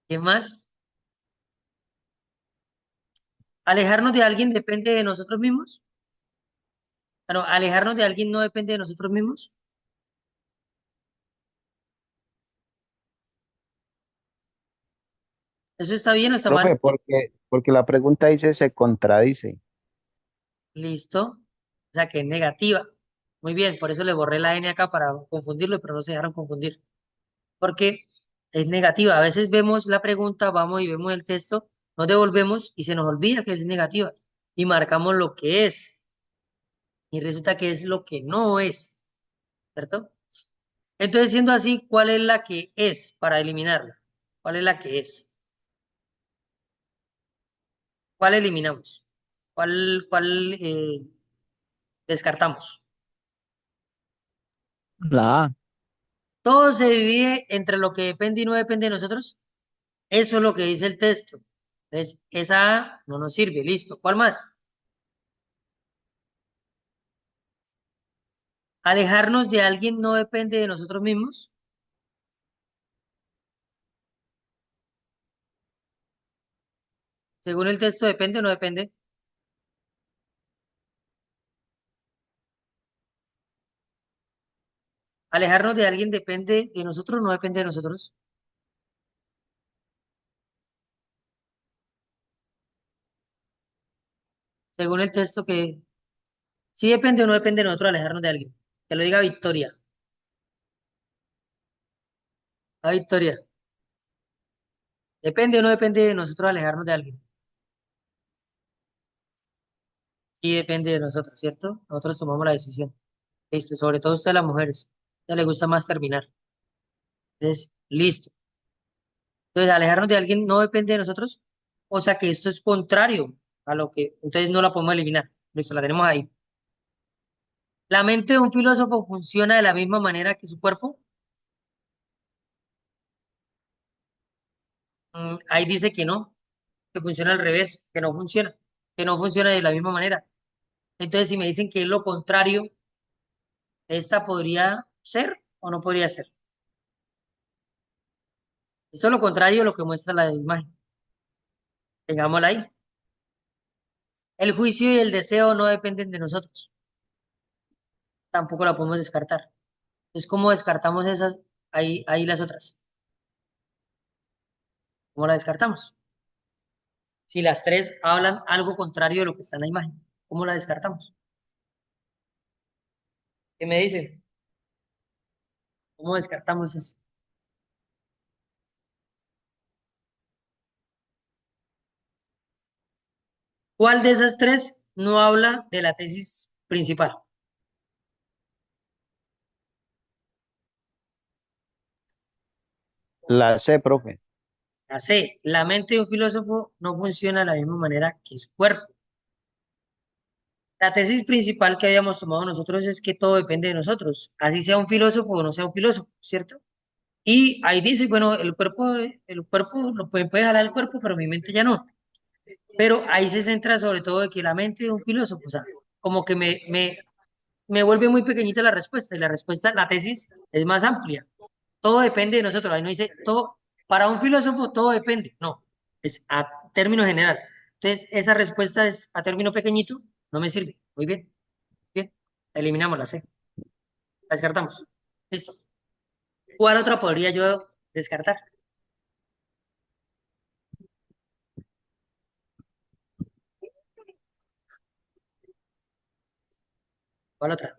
¿Qué más? ¿Alejarnos de alguien depende de nosotros mismos? Ah, no, ¿alejarnos de alguien no depende de nosotros mismos? ¿Eso está bien o está mal? Profe, porque la pregunta dice se contradice. Listo. O sea que es negativa. Muy bien, por eso le borré la N acá para confundirlo, pero no se dejaron confundir. Porque es negativa. A veces vemos la pregunta, vamos y vemos el texto, nos devolvemos y se nos olvida que es negativa y marcamos lo que es y resulta que es lo que no es, ¿cierto? Entonces, siendo así, ¿cuál es la que es para eliminarla? ¿Cuál es la que es? ¿Cuál eliminamos? ¿Cuál descartamos? La A. Todo se divide entre lo que depende y no depende de nosotros. Eso es lo que dice el texto. Entonces, esa A no nos sirve. Listo. ¿Cuál más? Alejarnos de alguien no depende de nosotros mismos. Según el texto, depende o no depende. Alejarnos de alguien depende de nosotros o no depende de nosotros. Según el texto, que sí depende o no depende de nosotros alejarnos de alguien. Que lo diga Victoria. A Victoria. ¿Depende o no depende de nosotros alejarnos de alguien? Sí depende de nosotros, ¿cierto? Nosotros tomamos la decisión. Listo. Sobre todo a ustedes las mujeres. A ustedes les gusta más terminar. Entonces, listo. Entonces, alejarnos de alguien no depende de nosotros. O sea que esto es contrario a lo que entonces no la podemos eliminar. Listo, la tenemos ahí. La mente de un filósofo funciona de la misma manera que su cuerpo. Ahí dice que no, que funciona al revés, que no funciona de la misma manera. Entonces, si me dicen que es lo contrario, ¿esta podría ser o no podría ser? Esto es lo contrario de lo que muestra la imagen. Tengámosla ahí. El juicio y el deseo no dependen de nosotros. Tampoco la podemos descartar. Entonces, ¿cómo descartamos esas? Ahí las otras. ¿Cómo la descartamos? Si las tres hablan algo contrario de lo que está en la imagen, ¿cómo la descartamos? ¿Qué me dicen? ¿Cómo descartamos eso? ¿Cuál de esas tres no habla de la tesis principal? La C, profe. La C. La mente de un filósofo no funciona de la misma manera que su cuerpo. La tesis principal que habíamos tomado nosotros es que todo depende de nosotros, así sea un filósofo o no sea un filósofo, ¿cierto? Y ahí dice, bueno, el cuerpo lo puede jalar el cuerpo, pero mi mente ya no. Pero ahí se centra sobre todo de que la mente de un filósofo, o sea, como que me vuelve muy pequeñita la respuesta, y la respuesta, la tesis es más amplia. Todo depende de nosotros. Ahí no dice todo, para un filósofo todo depende. No, es a término general. Entonces, esa respuesta es a término pequeñito, no me sirve. Muy bien, bien. Eliminamos la C. La descartamos. Listo. ¿Cuál otra podría yo descartar? ¿Cuál otra?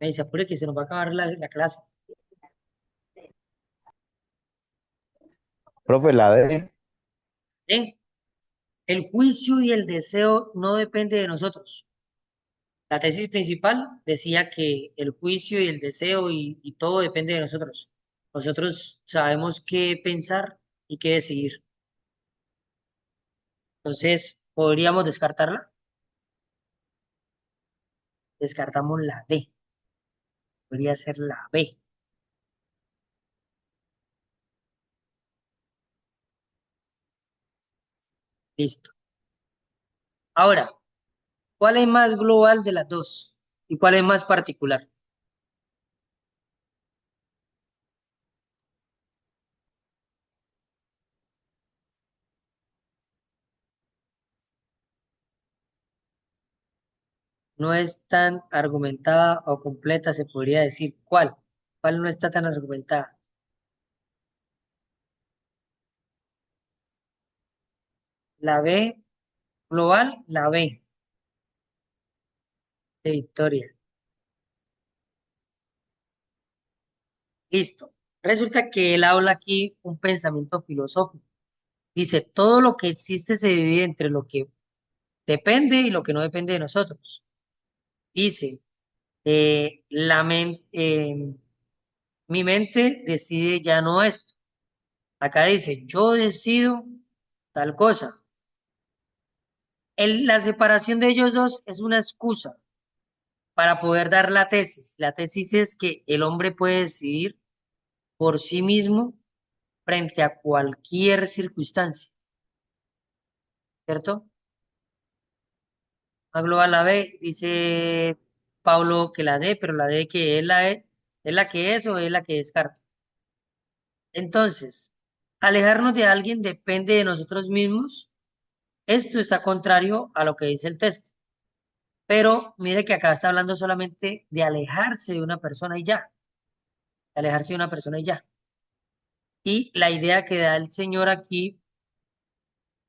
Me dice, apure que se nos va a acabar la clase. Profe, la D. Bien. El juicio y el deseo no depende de nosotros. La tesis principal decía que el juicio y el deseo y todo depende de nosotros. Nosotros sabemos qué pensar y qué decidir. Entonces, ¿podríamos descartarla? Descartamos la D. Podría ser la B. Listo. Ahora, ¿cuál es más global de las dos? ¿Y cuál es más particular? No es tan argumentada o completa, se podría decir. ¿Cuál? ¿Cuál no está tan argumentada? La B Global, la B de Victoria. Listo. Resulta que él habla aquí un pensamiento filosófico. Dice, todo lo que existe se divide entre lo que depende y lo que no depende de nosotros. Dice, mi mente decide ya no esto. Acá dice, yo decido tal cosa. La separación de ellos dos es una excusa para poder dar la tesis. La tesis es que el hombre puede decidir por sí mismo frente a cualquier circunstancia, ¿cierto? A global la B, dice Pablo que la D, pero la D que es la E, ¿es la que es o es la que descarta? Entonces, alejarnos de alguien depende de nosotros mismos. Esto está contrario a lo que dice el texto. Pero mire que acá está hablando solamente de alejarse de una persona y ya, de alejarse de una persona y ya. Y la idea que da el Señor aquí,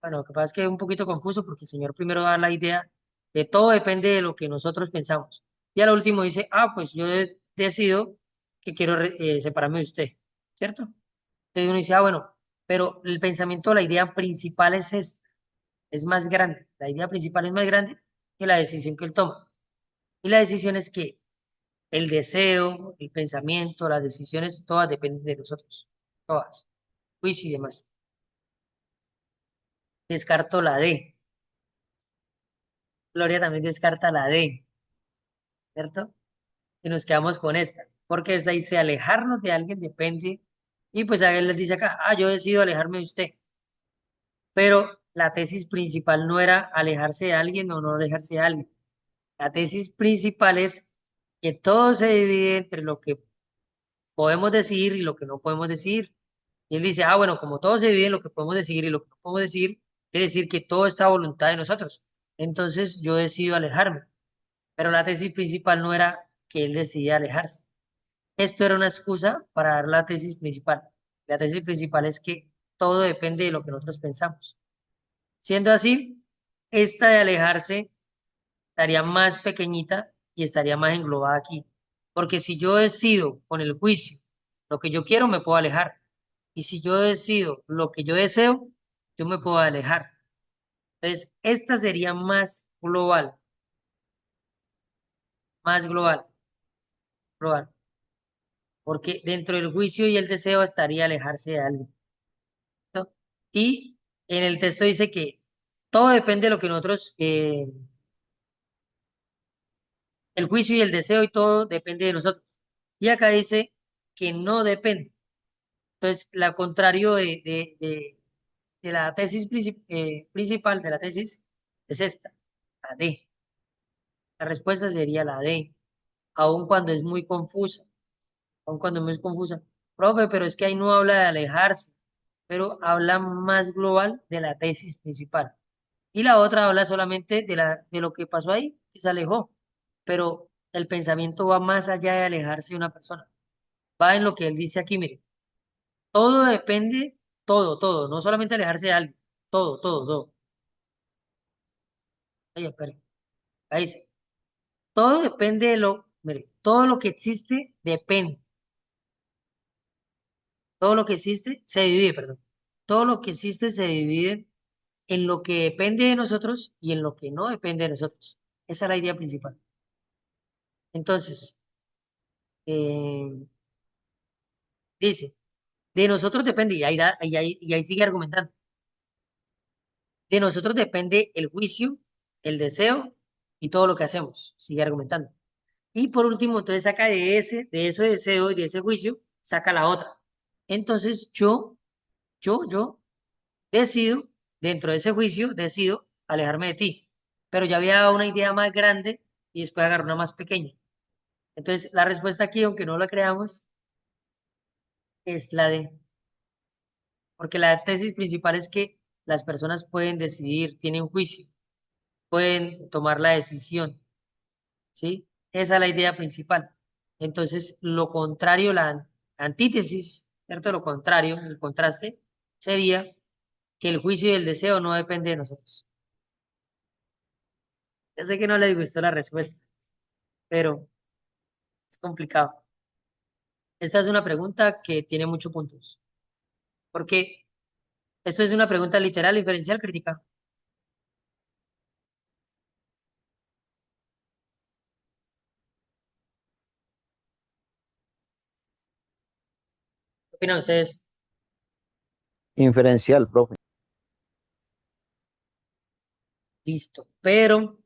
bueno, lo que pasa es que es un poquito confuso porque el Señor primero da la idea de todo depende de lo que nosotros pensamos. Y al último dice, pues yo decido que quiero separarme de usted, ¿cierto? Entonces uno dice, bueno, pero el pensamiento, la idea principal es esta, es más grande. La idea principal es más grande que la decisión que él toma. Y la decisión es que el deseo, el pensamiento, las decisiones, todas dependen de nosotros. Todas. Juicio y demás. Descarto la D. Gloria también descarta la D, ¿cierto? Y nos quedamos con esta. Porque esta dice alejarnos de alguien depende. Y pues a él les dice acá, yo decido alejarme de usted. Pero la tesis principal no era alejarse de alguien o no alejarse de alguien. La tesis principal es que todo se divide entre lo que podemos decidir y lo que no podemos decidir. Y él dice, bueno, como todo se divide en lo que podemos decidir y lo que no podemos decidir, quiere decir que todo está a voluntad de nosotros. Entonces yo decido alejarme. Pero la tesis principal no era que él decidía alejarse. Esto era una excusa para dar la tesis principal. La tesis principal es que todo depende de lo que nosotros pensamos. Siendo así, esta de alejarse estaría más pequeñita y estaría más englobada aquí. Porque si yo decido con el juicio lo que yo quiero, me puedo alejar. Y si yo decido lo que yo deseo, yo me puedo alejar. Entonces, esta sería más global, global. Porque dentro del juicio y el deseo estaría alejarse de alguien, ¿no? Y en el texto dice que todo depende de lo que nosotros, el juicio y el deseo y todo depende de nosotros. Y acá dice que no depende. Entonces, la contrario de la tesis principal de la tesis es esta, la D. La respuesta sería la D, aun cuando es muy confusa, aun cuando es muy confusa. Profe, pero es que ahí no habla de alejarse, pero habla más global de la tesis principal. Y la otra habla solamente de lo que pasó ahí, que se alejó. Pero el pensamiento va más allá de alejarse de una persona. Va en lo que él dice aquí, mire. Todo depende, todo, no solamente alejarse de alguien, todo. Oye, espere, ahí dice, todo depende de mire, todo lo que existe depende, todo lo que existe se divide, perdón, todo lo que existe se divide en lo que depende de nosotros y en lo que no depende de nosotros. Esa es la idea principal. Entonces, eh, dice, de nosotros depende, y ahí sigue argumentando, de nosotros depende el juicio, el deseo y todo lo que hacemos, sigue argumentando. Y por último, entonces saca de ese deseo y de ese juicio, saca la otra. Entonces yo decido, dentro de ese juicio, decido alejarme de ti. Pero ya había una idea más grande y después agarro una más pequeña. Entonces, la respuesta aquí, aunque no la creamos, es la de, porque la tesis principal es que las personas pueden decidir, tienen juicio, pueden tomar la decisión, ¿sí? Esa es la idea principal. Entonces, lo contrario, la antítesis, ¿cierto? Lo contrario, el contraste, sería que el juicio y el deseo no dependen de nosotros. Yo sé que no les gustó la respuesta, pero es complicado. Esta es una pregunta que tiene muchos puntos, porque esto es una pregunta literal, inferencial, crítica. ¿Qué opinan ustedes? Inferencial, profe. Listo, pero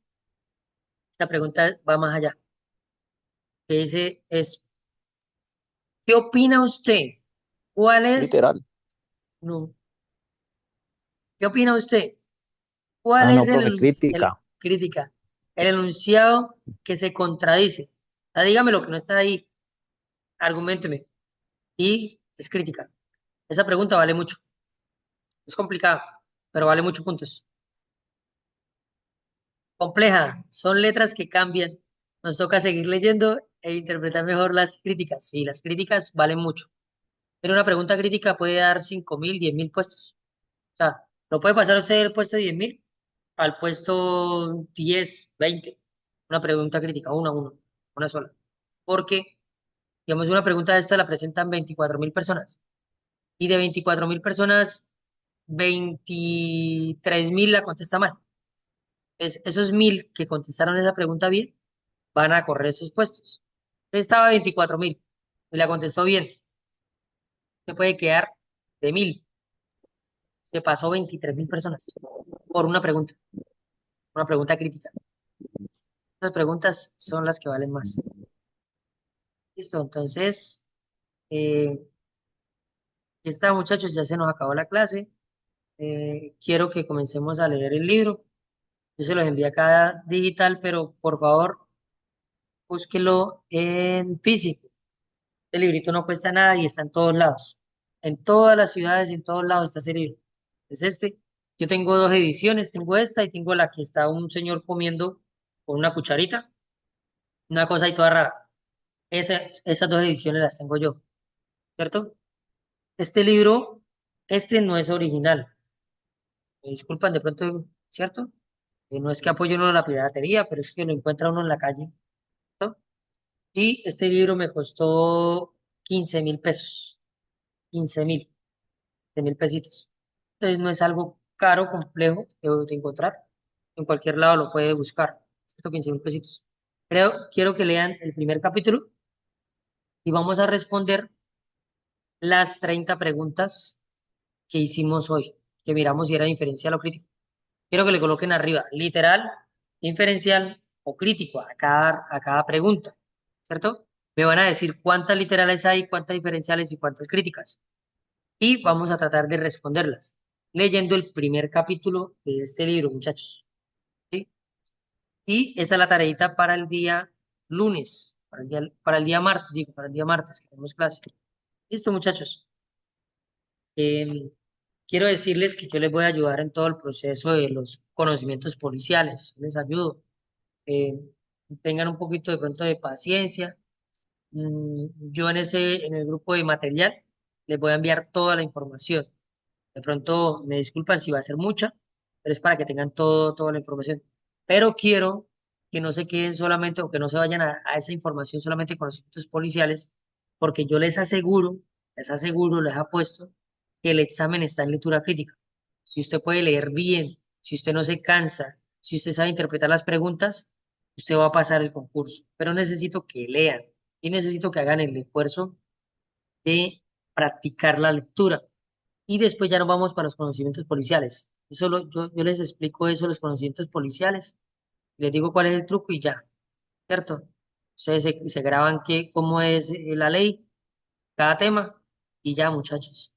esta pregunta va más allá, que dice es, ¿qué opina usted? ¿Cuál es, Literal. no, qué opina usted? ¿Cuál Ah, es no, profe, el crítica. crítica, el enunciado que se contradice? O sea, dígame lo que no está ahí, argumenteme. Y es crítica. Esa pregunta vale mucho. Es complicada, pero vale muchos puntos. Compleja, son letras que cambian. Nos toca seguir leyendo e interpretar mejor las críticas. Sí, las críticas valen mucho. Pero una pregunta crítica puede dar 5.000, 10.000 puestos. O sea, lo puede pasar usted del puesto 10.000 al puesto 10, 20. Una pregunta crítica, una a uno, una sola. Porque, digamos, una pregunta de esta la presentan 24.000 personas. Y de 24.000 personas, 23.000 la contesta mal. Esos 1.000 que contestaron esa pregunta bien van a correr esos puestos. Usted estaba 24.000 y la contestó bien. Se puede quedar de 1.000. Se pasó 23.000 personas por una pregunta crítica. Esas preguntas son las que valen más. Listo, entonces, eh, ya está, muchachos, ya se nos acabó la clase. Quiero que comencemos a leer el libro. Yo se los envié acá digital, pero por favor, búsquelo en físico. El librito no cuesta nada y está en todos lados. En todas las ciudades y en todos lados está ese libro. Es este. Yo tengo dos ediciones, tengo esta y tengo la que está un señor comiendo con una cucharita, una cosa ahí toda rara. Esas dos ediciones las tengo yo, ¿cierto? Este libro, este no es original. Me disculpan de pronto, ¿cierto? No es que apoye uno la piratería, pero es que lo encuentra uno en la calle, ¿no? Y este libro me costó 15.000 pesos, 15.000, de 1.000 pesitos. Entonces no es algo caro, complejo de encontrar. En cualquier lado lo puede buscar. ¿Cierto? 15.000 pesitos. Quiero que lean el primer capítulo y vamos a responder las 30 preguntas que hicimos hoy, que miramos si era inferencial o crítico. Quiero que le coloquen arriba, literal, inferencial o crítico a cada pregunta, ¿cierto? Me van a decir cuántas literales hay, cuántas diferenciales y cuántas críticas. Y vamos a tratar de responderlas, leyendo el primer capítulo de este libro, muchachos. ¿Sí? Y esa es la tareita para el día lunes, para el día martes, digo, para el día martes, que tenemos clase. Listo, muchachos. Em, Quiero decirles que yo les voy a ayudar en todo el proceso de los conocimientos policiales. Les ayudo. Eh, Tengan un poquito de pronto de paciencia. Yo en el grupo de material les voy a enviar toda la información. De pronto me disculpan si va a ser mucha, pero es para que tengan toda la información. Pero quiero que no se queden solamente o que no se vayan a esa información solamente conocimientos policiales, porque yo les aseguro, les apuesto que el examen está en lectura crítica. Si usted puede leer bien, si usted no se cansa, si usted sabe interpretar las preguntas, usted va a pasar el concurso. Pero necesito que lean y necesito que hagan el esfuerzo de practicar la lectura. Y después ya nos vamos para los conocimientos policiales. Yo les explico eso, los conocimientos policiales, les digo cuál es el truco y ya, ¿cierto? Ustedes se graban cómo es la ley, cada tema, y ya, muchachos.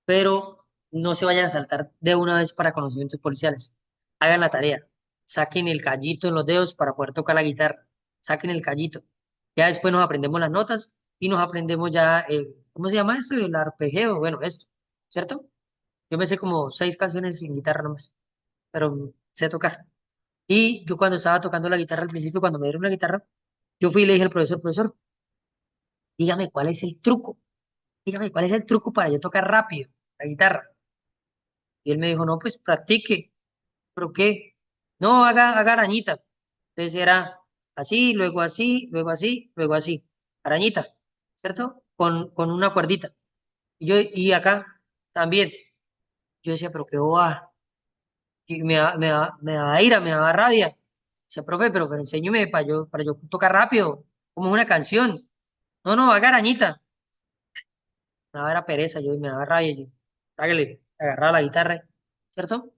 Pero no se vayan a saltar de una vez para conocimientos policiales. Hagan la tarea. Saquen el callito en los dedos para poder tocar la guitarra. Saquen el callito. Ya después nos aprendemos las notas y nos aprendemos ya, ¿cómo se llama esto? El arpegio, bueno, esto, ¿cierto? Yo me sé como 6 canciones sin guitarra nomás, pero sé tocar. Y yo cuando estaba tocando la guitarra al principio, cuando me dieron la guitarra, yo fui y le dije al profesor, profesor, dígame cuál es el truco. Dígame cuál es el truco para yo tocar rápido la guitarra. Y él me dijo, no, pues practique. ¿Pero qué? No, haga arañita. Entonces era así, luego así, luego así, luego así. Arañita, ¿cierto? Con una cuerdita. Y acá también. Yo decía, pero qué boba. Y me da ira, me da rabia. Dice, profe, pero enséñeme para yo tocar rápido, como una canción. No, no, haga arañita. Me daba era pereza, yo me daba rabia. Yo, hágale, agarraba la guitarra, ¿cierto?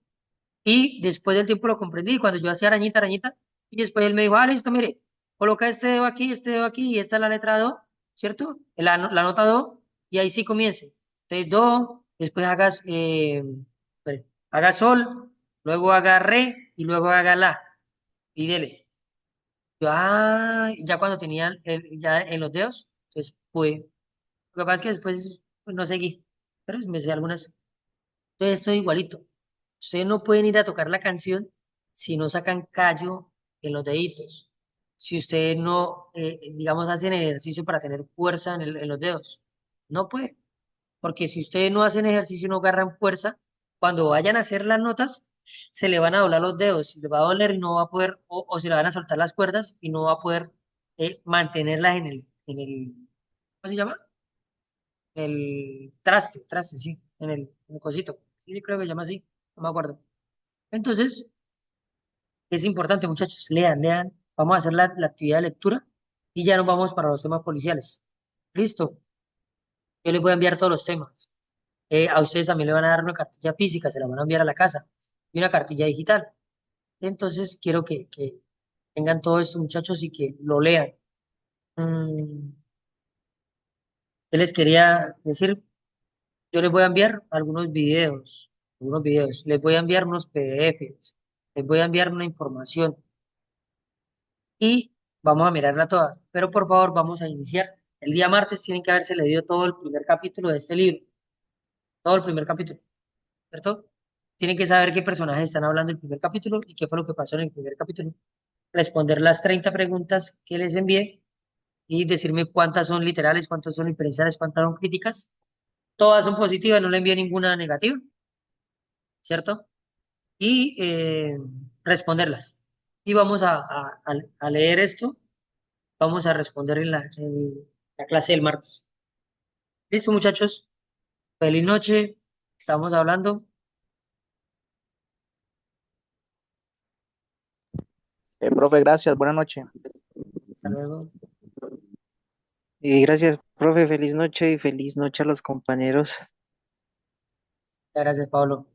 Y después del tiempo lo comprendí. Cuando yo hacía arañita, arañita, y después él me dijo, ah, listo, mire, coloca este dedo aquí, y esta es la letra do, ¿cierto? La nota do, y ahí sí comience. Entonces, do, después hagas, espere, haga sol, luego haga re, y luego haga la, y dele. Yo, ya cuando tenía ya en los dedos, entonces, pues, lo que pasa es que después pues, no seguí, pero me sé algunas. Entonces, estoy igualito. Ustedes no pueden ir a tocar la canción si no sacan callo en los deditos. Si ustedes no, digamos, hacen ejercicio para tener fuerza en los dedos. No puede. Porque si ustedes no hacen ejercicio y no agarran fuerza, cuando vayan a hacer las notas, se le van a doblar los dedos, le va a doler y no va a poder, o se le van a soltar las cuerdas y no va a poder mantenerlas ¿cómo se llama? El traste, sí, en el cosito. Sí, sí, creo que se llama así, no me acuerdo. Entonces, es importante, muchachos, lean, lean. Vamos a hacer la actividad de lectura y ya nos vamos para los temas policiales. Listo. Yo les voy a enviar todos los temas. A ustedes también le van a dar una cartilla física, se la van a enviar a la casa y una cartilla digital. Entonces, quiero que tengan todo esto, muchachos, y que lo lean. Mm, ¿Qué les quería decir? Yo les voy a enviar algunos videos. Les voy a enviar unos PDFs. Les voy a enviar una información y vamos a mirarla toda. Pero por favor, vamos a iniciar. El día martes tienen que haberse leído todo el primer capítulo de este libro, todo el primer capítulo, ¿cierto? Tienen que saber qué personajes están hablando en el primer capítulo y qué fue lo que pasó en el primer capítulo. Responder las 30 preguntas que les envié y decirme cuántas son literales, cuántas son inferenciales, cuántas son críticas. Todas son positivas, no le envié ninguna negativa, ¿cierto? Y responderlas. Y vamos a leer esto, vamos a responder en la clase del martes. Listo, muchachos. Feliz noche. Estamos hablando. Profe, gracias, buenas noches. Hasta luego. Y gracias, profe, feliz noche y feliz noche a los compañeros. Gracias, Pablo.